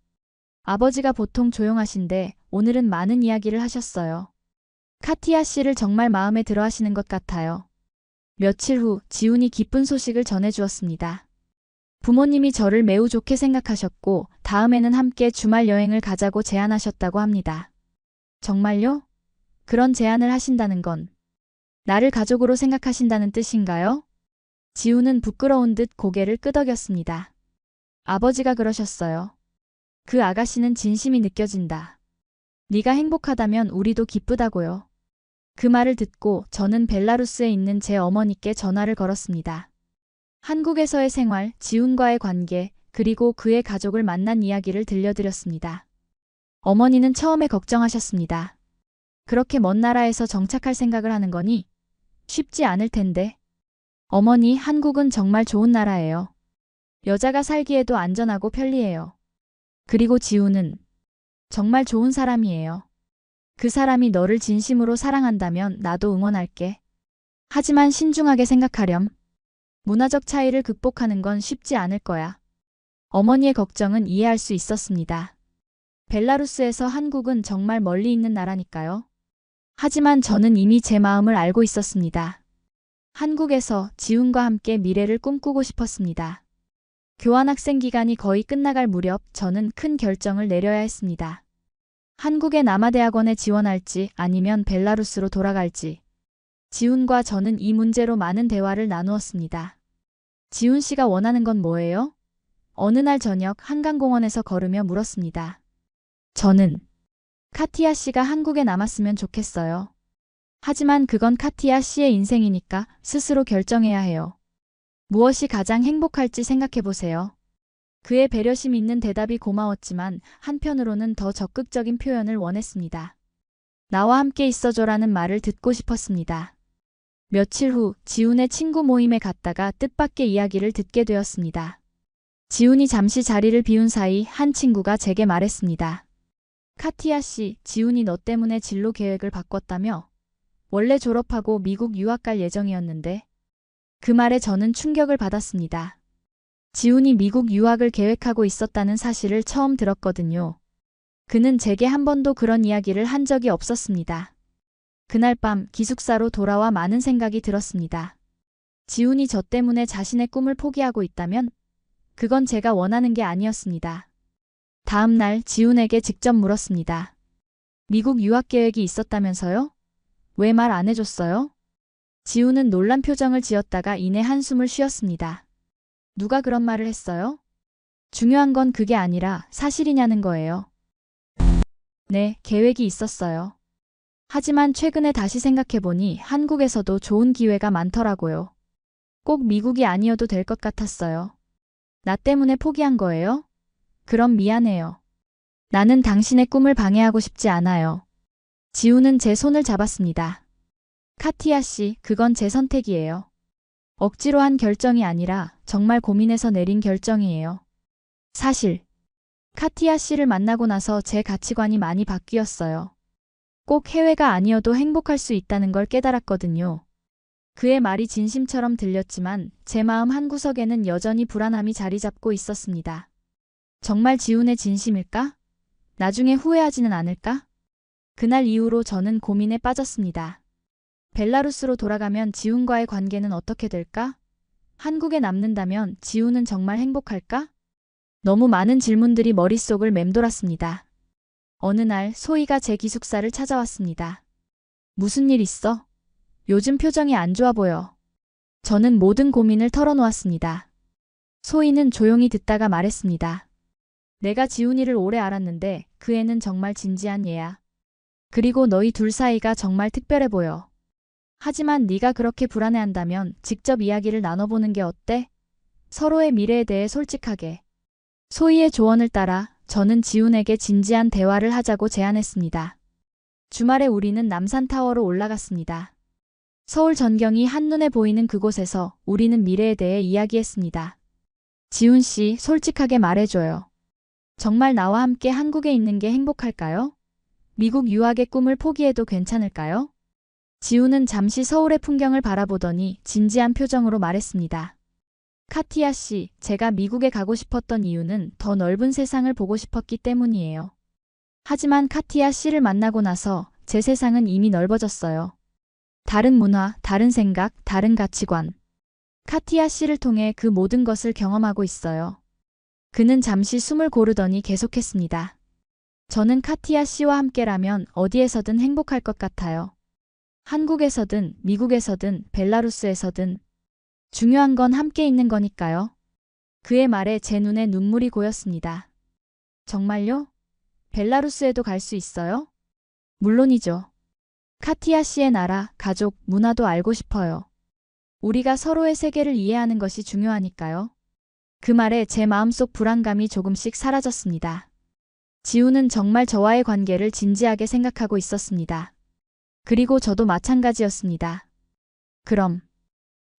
아버지가 보통 조용하신데 오늘은 많은 이야기를 하셨어요. 카티아 씨를 정말 마음에 들어 하시는 것 같아요. 며칠 후 지훈이 기쁜 소식을 전해주었습니다. 부모님이 저를 매우 좋게 생각하셨고 다음에는 함께 주말 여행을 가자고 제안하셨다고 합니다. 정말요? 그런 제안을 하신다는 건 나를 가족으로 생각하신다는 뜻인가요? 지훈은 부끄러운 듯 고개를 끄덕였습니다. 아버지가 그러셨어요. 그 아가씨는 진심이 느껴진다. 네가 행복하다면 우리도 기쁘다고요. 그 말을 듣고 저는 벨라루스에 있는 제 어머니께 전화를 걸었습니다. 한국에서의 생활, 지훈과의 관계, 그리고 그의 가족을 만난 이야기를 들려드렸습니다. 어머니는 처음에 걱정하셨습니다. 그렇게 먼 나라에서 정착할 생각을 하는 거니? 쉽지 않을 텐데. 어머니, 한국은 정말 좋은 나라예요. 여자가 살기에도 안전하고 편리해요. 그리고 지훈은 정말 좋은 사람이에요. 그 사람이 너를 진심으로 사랑한다면 나도 응원할게. 하지만 신중하게 생각하렴. 문화적 차이를 극복하는 건 쉽지 않을 거야. 어머니의 걱정은 이해할 수 있었습니다. 벨라루스에서 한국은 정말 멀리 있는 나라니까요. 하지만 저는 이미 제 마음을 알고 있었습니다. 한국에서 지훈과 함께 미래를 꿈꾸고 싶었습니다. 교환학생 기간이 거의 끝나갈 무렵 저는 큰 결정을 내려야 했습니다. 한국의 남아대학원에 지원할지 아니면 벨라루스로 돌아갈지. 지훈과 저는 이 문제로 많은 대화를 나누었습니다. 지훈 씨가 원하는 건 뭐예요? 어느 날 저녁 한강공원에서 걸으며 물었습니다. 저는 카티아 씨가 한국에 남았으면 좋겠어요. 하지만 그건 카티아 씨의 인생이니까 스스로 결정해야 해요. 무엇이 가장 행복할지 생각해 보세요. 그의 배려심 있는 대답이 고마웠지만 한편으로는 더 적극적인 표현을 원했습니다. 나와 함께 있어줘라는 말을 듣고 싶었습니다. 며칠 후 지훈의 친구 모임에 갔다가 뜻밖의 이야기를 듣게 되었습니다. 지훈이 잠시 자리를 비운 사이 한 친구가 제게 말했습니다. 카티아 씨, 지훈이 너 때문에 진로 계획을 바꿨다며? 원래 졸업하고 미국 유학 갈 예정이었는데. 그 말에 저는 충격을 받았습니다. 지훈이 미국 유학을 계획하고 있었다는 사실을 처음 들었거든요. 그는 제게 한 번도 그런 이야기를 한 적이 없었습니다. 그날 밤 기숙사로 돌아와 많은 생각이 들었습니다. 지훈이 저 때문에 자신의 꿈을 포기하고 있다면 그건 제가 원하는 게 아니었습니다. 다음 날 지훈에게 직접 물었습니다. 미국 유학 계획이 있었다면서요? 왜 말 안 해줬어요? 지훈은 놀란 표정을 지었다가 이내 한숨을 쉬었습니다. 누가 그런 말을 했어요? 중요한 건 그게 아니라 사실이냐는 거예요. 네, 계획이 있었어요. 하지만 최근에 다시 생각해보니 한국에서도 좋은 기회가 많더라고요. 꼭 미국이 아니어도 될 것 같았어요. 나 때문에 포기한 거예요? 그럼 미안해요. 나는 당신의 꿈을 방해하고 싶지 않아요. 지훈은 제 손을 잡았습니다. 카티아 씨, 그건 제 선택이에요. 억지로 한 결정이 아니라 정말 고민해서 내린 결정이에요. 사실 카티아 씨를 만나고 나서 제 가치관이 많이 바뀌었어요. 꼭 해외가 아니어도 행복할 수 있다는 걸 깨달았거든요. 그의 말이 진심처럼 들렸지만 제 마음 한구석에는 여전히 불안함이 자리 잡고 있었습니다. 정말 지훈의 진심일까? 나중에 후회하지는 않을까? 그날 이후로 저는 고민에 빠졌습니다. 벨라루스로 돌아가면 지훈과의 관계는 어떻게 될까? 한국에 남는다면 지훈은 정말 행복할까? 너무 많은 질문들이 머릿속을 맴돌았습니다. 어느 날 소희가 제 기숙사를 찾아왔습니다. 무슨 일 있어? 요즘 표정이 안 좋아 보여. 저는 모든 고민을 털어놓았습니다. 소희는 조용히 듣다가 말했습니다. 내가 지훈이를 오래 알았는데 그 애는 정말 진지한 얘야. 그리고 너희 둘 사이가 정말 특별해 보여. 하지만 네가 그렇게 불안해한다면 직접 이야기를 나눠보는 게 어때? 서로의 미래에 대해 솔직하게. 소희의 조언을 따라 저는 지훈에게 진지한 대화를 하자고 제안했습니다. 주말에 우리는 남산타워로 올라갔습니다. 서울 전경이 한눈에 보이는 그곳에서 우리는 미래에 대해 이야기했습니다. 지훈 씨, 솔직하게 말해줘요. 정말 나와 함께 한국에 있는 게 행복할까요? 미국 유학의 꿈을 포기해도 괜찮을까요? 지훈은 잠시 서울의 풍경을 바라보더니 진지한 표정으로 말했습니다. 카티아 씨, 제가 미국에 가고 싶었던 이유는 더 넓은 세상을 보고 싶었기 때문이에요. 하지만 카티아 씨를 만나고 나서 제 세상은 이미 넓어졌어요. 다른 문화, 다른 생각, 다른 가치관. 카티아 씨를 통해 그 모든 것을 경험하고 있어요. 그는 잠시 숨을 고르더니 계속했습니다. 저는 카티아 씨와 함께라면 어디에서든 행복할 것 같아요. 한국에서든 미국에서든 벨라루스에서든 중요한 건 함께 있는 거니까요. 그의 말에 제 눈에 눈물이 고였습니다. 정말요? 벨라루스에도 갈 수 있어요? 물론이죠. 카티아 씨의 나라, 가족, 문화도 알고 싶어요. 우리가 서로의 세계를 이해하는 것이 중요하니까요. 그 말에 제 마음속 불안감이 조금씩 사라졌습니다. 지훈은 정말 저와의 관계를 진지하게 생각하고 있었습니다. 그리고 저도 마찬가지였습니다. 그럼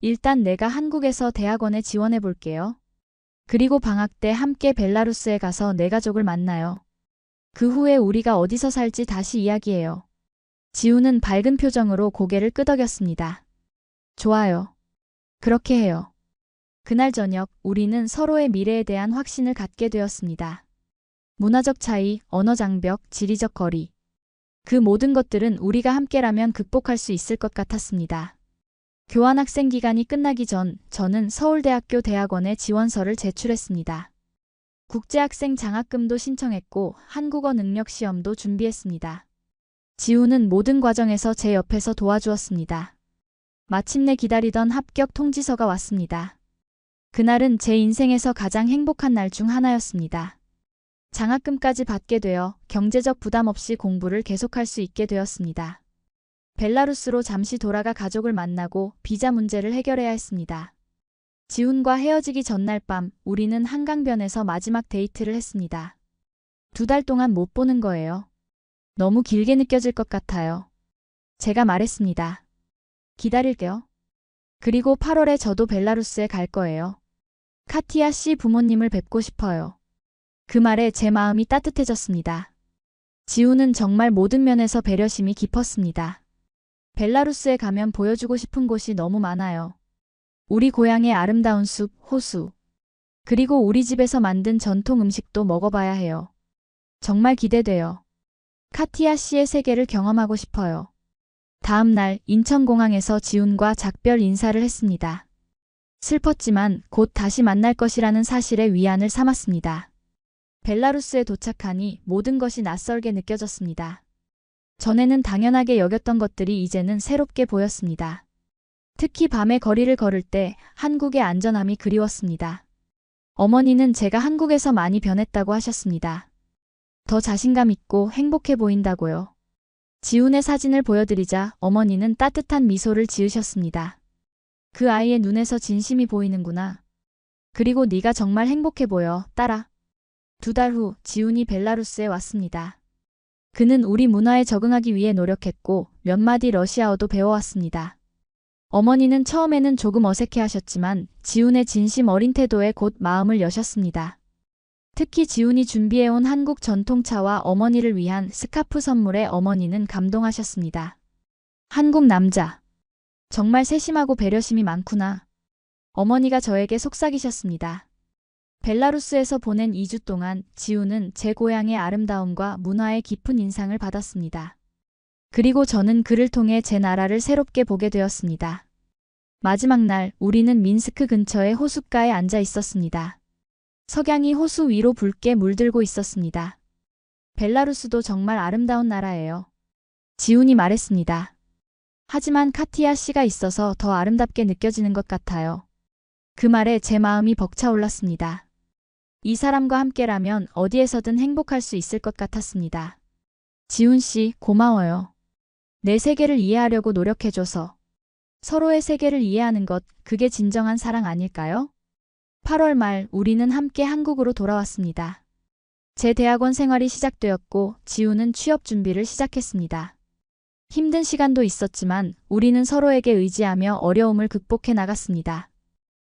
일단 내가 한국에서 대학원에 지원해 볼게요. 그리고 방학 때 함께 벨라루스에 가서 내 가족을 만나요. 그 후에 우리가 어디서 살지 다시 이야기해요. 지훈은 밝은 표정으로 고개를 끄덕였습니다. 좋아요. 그렇게 해요. 그날 저녁 우리는 서로의 미래에 대한 확신을 갖게 되었습니다. 문화적 차이, 언어 장벽, 지리적 거리. 그 모든 것들은 우리가 함께라면 극복할 수 있을 것 같았습니다. 교환학생 기간이 끝나기 전 저는 서울대학교 대학원에 지원서를 제출했습니다. 국제학생 장학금도 신청했고 한국어 능력 시험도 준비했습니다. 지훈은 모든 과정에서 제 옆에서 도와주었습니다. 마침내 기다리던 합격 통지서가 왔습니다. 그날은 제 인생에서 가장 행복한 날 중 하나였습니다. 장학금까지 받게 되어 경제적 부담 없이 공부를 계속할 수 있게 되었습니다. 벨라루스로 잠시 돌아가 가족을 만나고 비자 문제를 해결해야 했습니다. 지훈과 헤어지기 전날 밤 우리는 한강변에서 마지막 데이트를 했습니다. 2달 동안 못 보는 거예요. 너무 길게 느껴질 것 같아요. 제가 말했습니다. 기다릴게요. 그리고 8월에 저도 벨라루스에 갈 거예요. 카티아 씨 부모님을 뵙고 싶어요. 그 말에 제 마음이 따뜻해졌습니다. 지훈은 정말 모든 면에서 배려심이 깊었습니다. 벨라루스에 가면 보여주고 싶은 곳이 너무 많아요. 우리 고향의 아름다운 숲, 호수. 그리고 우리 집에서 만든 전통 음식도 먹어봐야 해요. 정말 기대돼요. 카티아 씨의 세계를 경험하고 싶어요. 다음 날 인천공항에서 지훈과 작별 인사를 했습니다. 슬펐지만 곧 다시 만날 것이라는 사실에 위안을 삼았습니다. 벨라루스에 도착하니 모든 것이 낯설게 느껴졌습니다. 전에는 당연하게 여겼던 것들이 이제는 새롭게 보였습니다. 특히 밤에 거리를 걸을 때 한국의 안전함이 그리웠습니다. 어머니는 제가 한국에서 많이 변했다고 하셨습니다. 더 자신감 있고 행복해 보인다고요. 지훈의 사진을 보여드리자 어머니는 따뜻한 미소를 지으셨습니다. 그 아이의 눈에서 진심이 보이는구나. 그리고 네가 정말 행복해 보여, 딸아. 2달 후 지훈이 벨라루스에 왔습니다. 그는 우리 문화에 적응하기 위해 노력했고 몇 마디 러시아어도 배워왔습니다. 어머니는 처음에는 조금 어색해하셨지만 지훈의 진심 어린 태도에 곧 마음을 여셨습니다. 특히 지훈이 준비해온 한국 전통차와 어머니를 위한 스카프 선물에 어머니는 감동하셨습니다. 한국 남자. 정말 세심하고 배려심이 많구나. 어머니가 저에게 속삭이셨습니다. 벨라루스에서 보낸 2주 동안 지훈은 제 고향의 아름다움과 문화의 깊은 인상을 받았습니다. 그리고 저는 그를 통해 제 나라를 새롭게 보게 되었습니다. 마지막 날 우리는 민스크 근처의 호숫가에 앉아 있었습니다. 석양이 호수 위로 붉게 물들고 있었습니다. 벨라루스도 정말 아름다운 나라예요. 지훈이 말했습니다. 하지만 카티아 씨가 있어서 더 아름답게 느껴지는 것 같아요. 그 말에 제 마음이 벅차올랐습니다. 이 사람과 함께라면 어디에서든 행복할 수 있을 것 같았습니다. 지훈 씨, 고마워요. 내 세계를 이해하려고 노력해줘서. 서로의 세계를 이해하는 것, 그게 진정한 사랑 아닐까요? 8월 말 우리는 함께 한국으로 돌아왔습니다. 제 대학원 생활이 시작되었고 지훈은 취업 준비를 시작했습니다. 힘든 시간도 있었지만 우리는 서로에게 의지하며 어려움을 극복해 나갔습니다.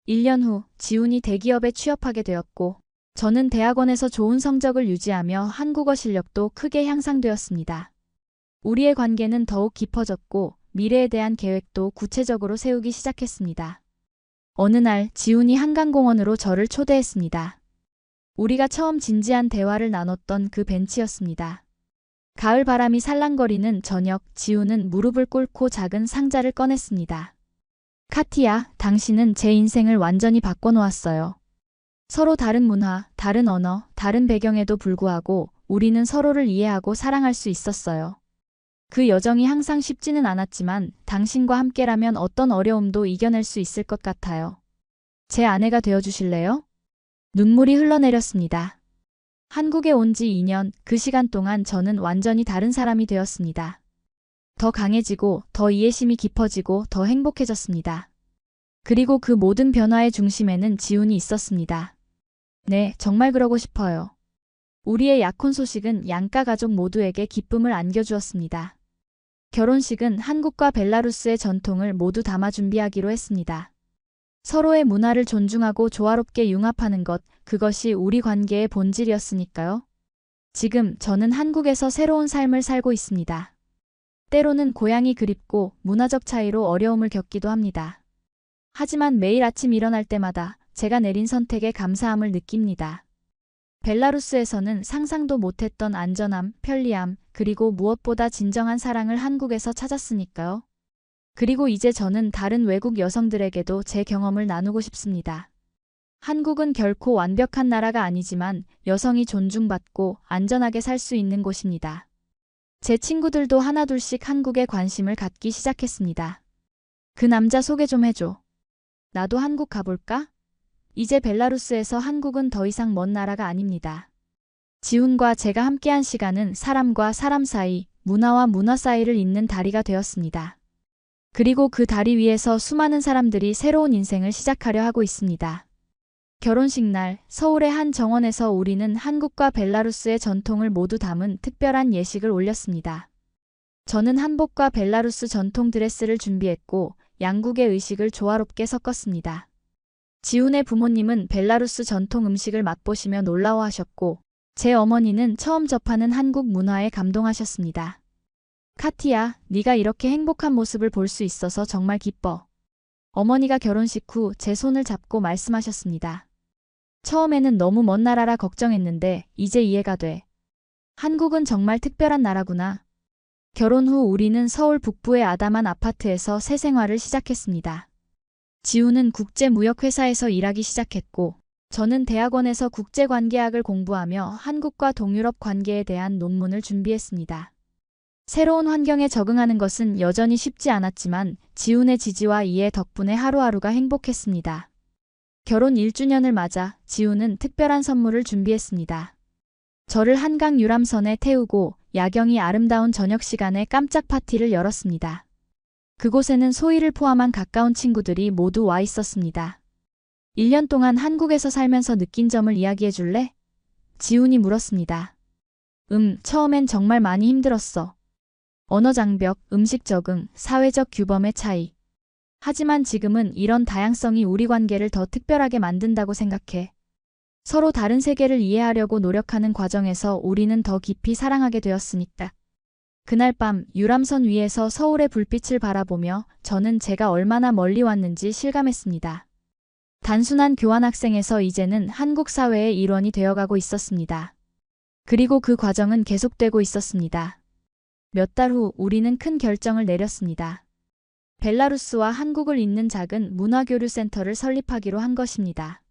1년 후 지훈이 대기업에 취업하게 되었고 저는 대학원에서 좋은 성적을 유지하며 한국어 실력도 크게 향상되었습니다. 우리의 관계는 더욱 깊어졌고 미래에 대한 계획도 구체적으로 세우기 시작했습니다. 어느 날 지훈이 한강공원으로 저를 초대했습니다. 우리가 처음 진지한 대화를 나눴던 그 벤치였습니다. 가을 바람이 살랑거리는 저녁, 지훈은 무릎을 꿇고 작은 상자를 꺼냈습니다. 카티야, 당신은 제 인생을 완전히 바꿔놓았어요. 서로 다른 문화, 다른 언어, 다른 배경에도 불구하고 우리는 서로를 이해하고 사랑할 수 있었어요. 그 여정이 항상 쉽지는 않았지만 당신과 함께라면 어떤 어려움도 이겨낼 수 있을 것 같아요. 제 아내가 되어주실래요? 눈물이 흘러내렸습니다. 한국에 온 지 2년, 그 시간 동안 저는 완전히 다른 사람이 되었습니다. 더 강해지고, 더 이해심이 깊어지고, 더 행복해졌습니다. 그리고 그 모든 변화의 중심에는 지훈이 있었습니다. 네, 정말 그러고 싶어요. 우리의 약혼 소식은 양가 가족 모두에게 기쁨을 안겨주었습니다. 결혼식은 한국과 벨라루스의 전통을 모두 담아 준비하기로 했습니다. 서로의 문화를 존중하고 조화롭게 융합하는 것, 그것이 우리 관계의 본질이었으니까요. 지금 저는 한국에서 새로운 삶을 살고 있습니다. 때로는 고향이 그립고 문화적 차이로 어려움을 겪기도 합니다. 하지만 매일 아침 일어날 때마다 제가 내린 선택에 감사함을 느낍니다. 벨라루스에서는 상상도 못했던 안전함, 편리함, 그리고 무엇보다 진정한 사랑을 한국에서 찾았으니까요. 그리고 이제 저는 다른 외국 여성들에게도 제 경험을 나누고 싶습니다. 한국은 결코 완벽한 나라가 아니지만 여성이 존중받고 안전하게 살 수 있는 곳입니다. 제 친구들도 하나둘씩 한국에 관심을 갖기 시작했습니다. 그 남자 소개 좀 해줘. 나도 한국 가볼까? 이제 벨라루스에서 한국은 더 이상 먼 나라가 아닙니다. 지훈과 제가 함께한 시간은 사람과 사람 사이, 문화와 문화 사이를 잇는 다리가 되었습니다. 그리고 그 다리 위에서 수많은 사람들이 새로운 인생을 시작하려 하고 있습니다. 결혼식 날 서울의 한 정원에서 우리는 한국과 벨라루스의 전통을 모두 담은 특별한 예식을 올렸습니다. 저는 한복과 벨라루스 전통 드레스를 준비했고 양국의 의식을 조화롭게 섞었습니다. 지훈의 부모님은 벨라루스 전통 음식을 맛보시며 놀라워하셨고 제 어머니는 처음 접하는 한국 문화에 감동하셨습니다. 카티야, 네가 이렇게 행복한 모습을 볼 수 있어서 정말 기뻐. 어머니가 결혼식 후 제 손을 잡고 말씀하셨습니다. 처음에는 너무 먼 나라라 걱정했는데 이제 이해가 돼. 한국은 정말 특별한 나라구나. 결혼 후 우리는 서울 북부의 아담한 아파트에서 새 생활을 시작했습니다. 지훈은 국제무역회사에서 일하기 시작했고 저는 대학원에서 국제관계학을 공부하며 한국과 동유럽 관계에 대한 논문을 준비했습니다. 새로운 환경에 적응하는 것은 여전히 쉽지 않았지만 지훈의 지지와 이해 덕분에 하루하루가 행복했습니다. 결혼 1주년을 맞아 지훈은 특별한 선물을 준비했습니다. 저를 한강 유람선에 태우고 야경이 아름다운 저녁 시간에 깜짝 파티를 열었습니다. 그곳에는 소희를 포함한 가까운 친구들이 모두 와 있었습니다. 1년 동안 한국에서 살면서 느낀 점을 이야기해 줄래? 지훈이 물었습니다. 처음엔 정말 많이 힘들었어. 언어 장벽, 음식 적응, 사회적 규범의 차이. 하지만 지금은 이런 다양성이 우리 관계를 더 특별하게 만든다고 생각해. 서로 다른 세계를 이해하려고 노력하는 과정에서 우리는 더 깊이 사랑하게 되었으니까. 그날 밤 유람선 위에서 서울의 불빛을 바라보며 저는 제가 얼마나 멀리 왔는지 실감했습니다. 단순한 교환학생에서 이제는 한국 사회의 일원이 되어가고 있었습니다. 그리고 그 과정은 계속되고 있었습니다. 몇 달 후 우리는 큰 결정을 내렸습니다. 벨라루스와 한국을 잇는 작은 문화교류센터를 설립하기로 한 것입니다.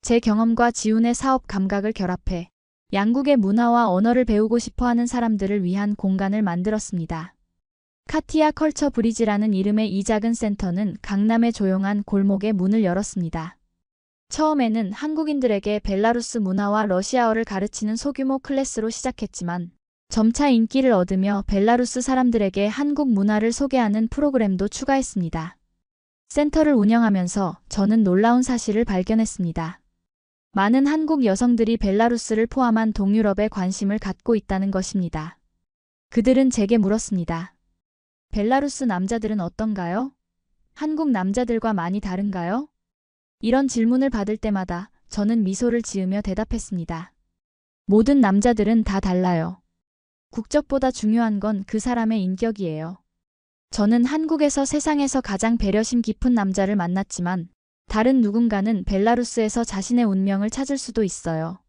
제 경험과 지훈의 사업 감각을 결합해 양국의 문화와 언어를 배우고 싶어하는 사람들을 위한 공간을 만들었습니다. 카티아 컬처 브리지라는 이름의 이 작은 센터는 강남의 조용한 골목에 문을 열었습니다. 처음에는 한국인들에게 벨라루스 문화와 러시아어를 가르치는 소규모 클래스로 시작했지만 점차 인기를 얻으며 벨라루스 사람들에게 한국 문화를 소개하는 프로그램도 추가했습니다. 센터를 운영하면서 저는 놀라운 사실을 발견했습니다. 많은 한국 여성들이 벨라루스를 포함한 동유럽에 관심을 갖고 있다는 것입니다. 그들은 제게 물었습니다. 벨라루스 남자들은 어떤가요? 한국 남자들과 많이 다른가요? 이런 질문을 받을 때마다 저는 미소를 지으며 대답했습니다. 모든 남자들은 다 달라요. 국적보다 중요한 건 그 사람의 인격이에요. 저는 한국에서 세상에서 가장 배려심 깊은 남자를 만났지만 다른 누군가는 벨라루스에서 자신의 운명을 찾을 수도 있어요.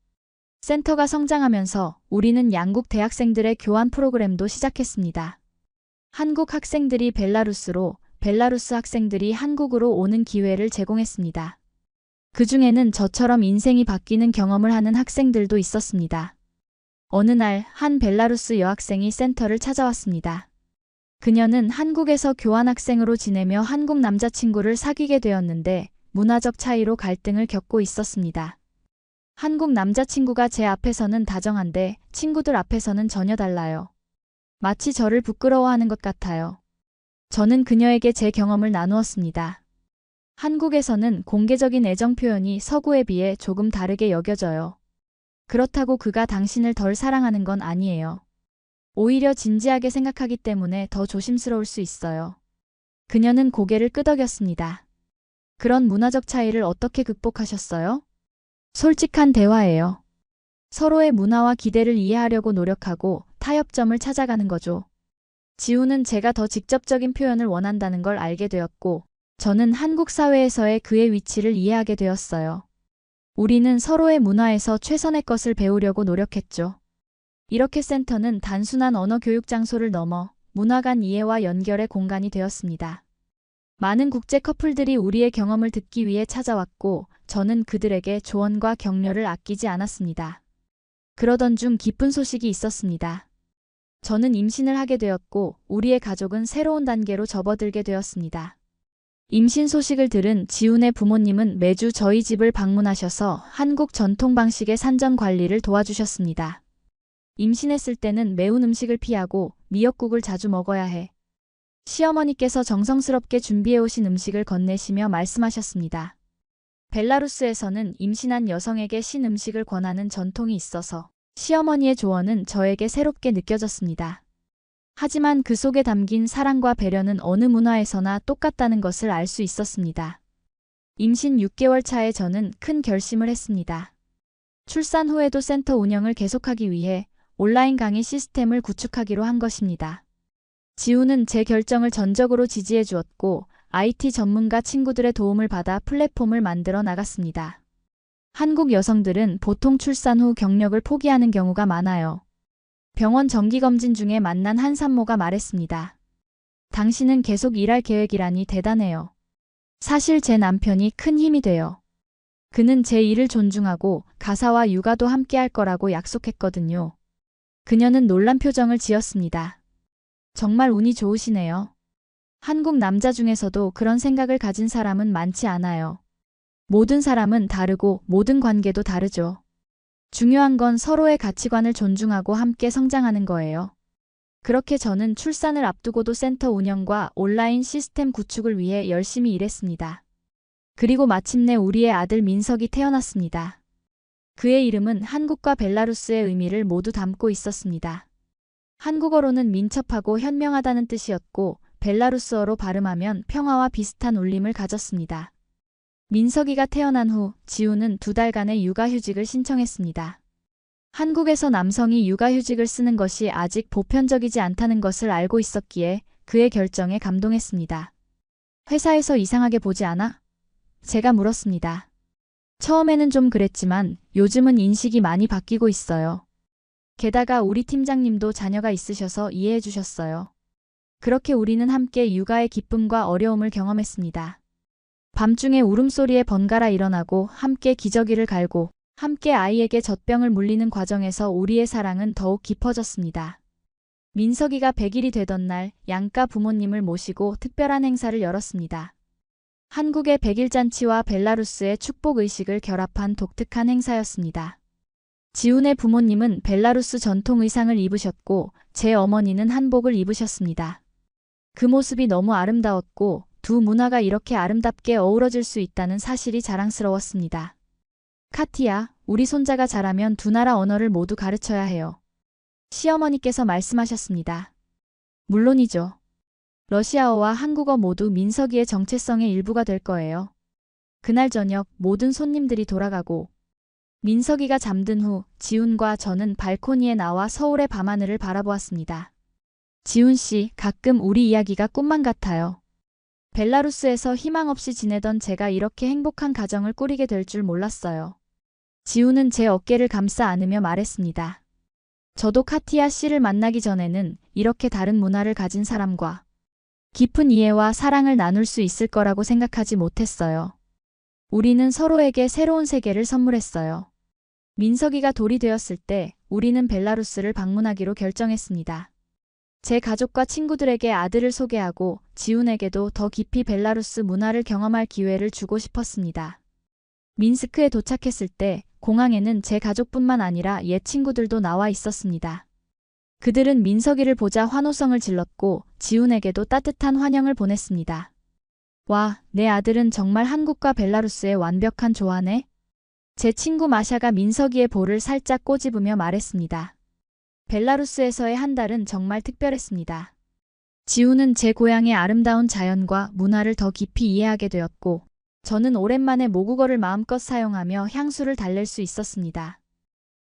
센터가 성장하면서 우리는 양국 대학생들의 교환 프로그램도 시작했습니다. 한국 학생들이 벨라루스로, 벨라루스 학생들이 한국으로 오는 기회를 제공했습니다. 그 중에는 저처럼 인생이 바뀌는 경험을 하는 학생들도 있었습니다. 어느 날 한 벨라루스 여학생이 센터를 찾아왔습니다. 그녀는 한국에서 교환학생으로 지내며 한국 남자친구를 사귀게 되었는데 문화적 차이로 갈등을 겪고 있었습니다. 한국 남자친구가 제 앞에서는 다정한데 친구들 앞에서는 전혀 달라요. 마치 저를 부끄러워하는 것 같아요. 저는 그녀에게 제 경험을 나누었습니다. 한국에서는 공개적인 애정 표현이 서구에 비해 조금 다르게 여겨져요. 그렇다고 그가 당신을 덜 사랑하는 건 아니에요. 오히려 진지하게 생각하기 때문에 더 조심스러울 수 있어요. 그녀는 고개를 끄덕였습니다. 그런 문화적 차이를 어떻게 극복하셨어요? 솔직한 대화예요. 서로의 문화와 기대를 이해하려고 노력하고 타협점을 찾아가는 거죠. 지훈은 제가 더 직접적인 표현을 원한다는 걸 알게 되었고 저는 한국 사회에서의 그의 위치를 이해하게 되었어요. 우리는 서로의 문화에서 최선의 것을 배우려고 노력했죠. 이렇게 센터는 단순한 언어 교육 장소를 넘어 문화 간 이해와 연결의 공간이 되었습니다. 많은 국제 커플들이 우리의 경험을 듣기 위해 찾아왔고 저는 그들에게 조언과 격려를 아끼지 않았습니다. 그러던 중 기쁜 소식이 있었습니다. 저는 임신을 하게 되었고 우리의 가족은 새로운 단계로 접어들게 되었습니다. 임신 소식을 들은 지훈의 부모님은 매주 저희 집을 방문하셔서 한국 전통 방식의 산전 관리를 도와주셨습니다. 임신했을 때는 매운 음식을 피하고 미역국을 자주 먹어야 해. 시어머니께서 정성스럽게 준비해 오신 음식을 건네시며 말씀하셨습니다. 벨라루스에서는 임신한 여성에게 신음식을 권하는 전통이 있어서 시어머니의 조언은 저에게 새롭게 느껴졌습니다. 하지만 그 속에 담긴 사랑과 배려는 어느 문화에서나 똑같다는 것을 알 수 있었습니다. 임신 6개월 차에 저는 큰 결심을 했습니다. 출산 후에도 센터 운영을 계속하기 위해 온라인 강의 시스템을 구축하기로 한 것입니다. 지훈은 제 결정을 전적으로 지지해 주었고 IT 전문가 친구들의 도움을 받아 플랫폼을 만들어 나갔습니다. 한국 여성들은 보통 출산 후 경력을 포기하는 경우가 많아요. 병원 정기검진 중에 만난 한 산모가 말했습니다. 당신은 계속 일할 계획이라니 대단해요. 사실 제 남편이 큰 힘이 돼요. 그는 제 일을 존중하고 가사와 육아도 함께 할 거라고 약속했거든요. 그녀는 놀란 표정을 지었습니다. 정말 운이 좋으시네요. 한국 남자 중에서도 그런 생각을 가진 사람은 많지 않아요. 모든 사람은 다르고 모든 관계도 다르죠. 중요한 건 서로의 가치관을 존중하고 함께 성장하는 거예요. 그렇게 저는 출산을 앞두고도 센터 운영과 온라인 시스템 구축을 위해 열심히 일했습니다. 그리고 마침내 우리의 아들 민석이 태어났습니다. 그의 이름은 한국과 벨라루스의 의미를 모두 담고 있었습니다. 한국어로는 민첩하고 현명하다는 뜻이었고 벨라루스어로 발음하면 평화와 비슷한 울림을 가졌습니다. 민석이가 태어난 후 지훈은 2달간의 육아휴직을 신청했습니다. 한국에서 남성이 육아휴직을 쓰는 것이 아직 보편적이지 않다는 것을 알고 있었기에 그의 결정에 감동했습니다. 회사에서 이상하게 보지 않아? 제가 물었습니다. 처음에는 좀 그랬지만 요즘은 인식이 많이 바뀌고 있어요. 게다가 우리 팀장님도 자녀가 있으셔서 이해해 주셨어요. 그렇게 우리는 함께 육아의 기쁨과 어려움을 경험했습니다. 밤중에 울음소리에 번갈아 일어나고 함께 기저귀를 갈고 함께 아이에게 젖병을 물리는 과정에서 우리의 사랑은 더욱 깊어졌습니다. 민석이가 100일이 되던 날 양가 부모님을 모시고 특별한 행사를 열었습니다. 한국의 100일 잔치와 벨라루스의 축복 의식을 결합한 독특한 행사였습니다. 지훈의 부모님은 벨라루스 전통 의상을 입으셨고 제 어머니는 한복을 입으셨습니다. 그 모습이 너무 아름다웠고 두 문화가 이렇게 아름답게 어우러질 수 있다는 사실이 자랑스러웠습니다. 카티야, 우리 손자가 자라면 두 나라 언어를 모두 가르쳐야 해요. 시어머니께서 말씀하셨습니다. 물론이죠. 러시아어와 한국어 모두 민석이의 정체성의 일부가 될 거예요. 그날 저녁 모든 손님들이 돌아가고 민석이가 잠든 후 지훈과 저는 발코니에 나와 서울의 밤하늘을 바라보았습니다. 지훈 씨, 가끔 우리 이야기가 꿈만 같아요. 벨라루스에서 희망 없이 지내던 제가 이렇게 행복한 가정을 꾸리게 될 줄 몰랐어요. 지훈은 제 어깨를 감싸 안으며 말했습니다. 저도 카티아 씨를 만나기 전에는 이렇게 다른 문화를 가진 사람과 깊은 이해와 사랑을 나눌 수 있을 거라고 생각하지 못했어요. 우리는 서로에게 새로운 세계를 선물했어요. 민석이가 돌이 되었을 때 우리는 벨라루스를 방문하기로 결정했습니다. 제 가족과 친구들에게 아들을 소개하고 지훈에게도 더 깊이 벨라루스 문화를 경험할 기회를 주고 싶었습니다. 민스크에 도착했을 때 공항에는 제 가족뿐만 아니라 옛 친구들도 나와 있었습니다. 그들은 민석이를 보자 환호성을 질렀고 지훈에게도 따뜻한 환영을 보냈습니다. 와, 내 아들은 정말 한국과 벨라루스의 완벽한 조화네? 제 친구 마샤가 민석이의 볼을 살짝 꼬집으며 말했습니다. 벨라루스에서의 한 달은 정말 특별했습니다. 지훈은 제 고향의 아름다운 자연과 문화를 더 깊이 이해하게 되었고 저는 오랜만에 모국어를 마음껏 사용하며 향수를 달랠 수 있었습니다.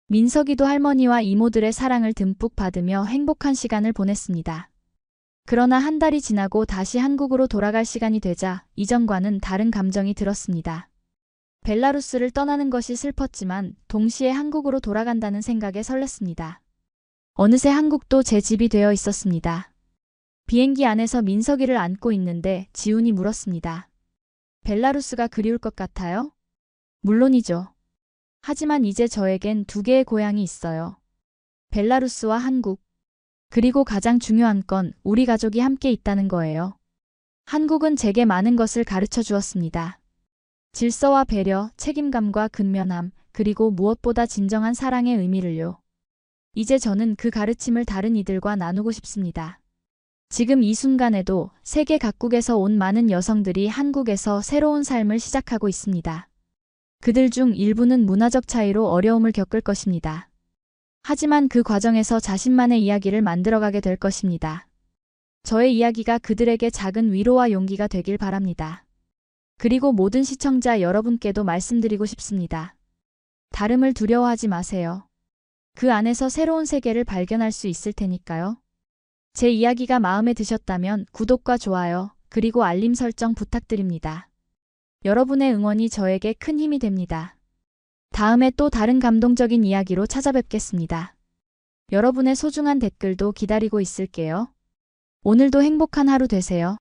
민석이도 할머니와 이모들의 사랑을 듬뿍 받으며 행복한 시간을 보냈습니다. 그러나 한 달이 지나고 다시 한국으로 돌아갈 시간이 되자 이전과는 다른 감정이 들었습니다. 벨라루스를 떠나는 것이 슬펐지만 동시에 한국으로 돌아간다는 생각에 설렜습니다. 어느새 한국도 제 집이 되어 있었습니다. 비행기 안에서 민석이를 안고 있는데 지훈이 물었습니다. 벨라루스가 그리울 것 같아요? 물론이죠. 하지만 이제 저에겐 2개의 고향이 있어요. 벨라루스와 한국. 그리고 가장 중요한 건 우리 가족이 함께 있다는 거예요. 한국은 제게 많은 것을 가르쳐 주었습니다. 질서와 배려, 책임감과 근면함, 그리고 무엇보다 진정한 사랑의 의미를요. 이제 저는 그 가르침을 다른 이들과 나누고 싶습니다. 지금 이 순간에도 세계 각국에서 온 많은 여성들이 한국에서 새로운 삶을 시작하고 있습니다. 그들 중 일부는 문화적 차이로 어려움을 겪을 것입니다. 하지만 그 과정에서 자신만의 이야기를 만들어가게 될 것입니다. 저의 이야기가 그들에게 작은 위로와 용기가 되길 바랍니다. 그리고 모든 시청자 여러분께도 말씀드리고 싶습니다. 다름을 두려워하지 마세요. 그 안에서 새로운 세계를 발견할 수 있을 테니까요. 제 이야기가 마음에 드셨다면 구독과 좋아요, 그리고 알림 설정 부탁드립니다. 여러분의 응원이 저에게 큰 힘이 됩니다. 다음에 또 다른 감동적인 이야기로 찾아뵙겠습니다. 여러분의 소중한 댓글도 기다리고 있을게요. 오늘도 행복한 하루 되세요.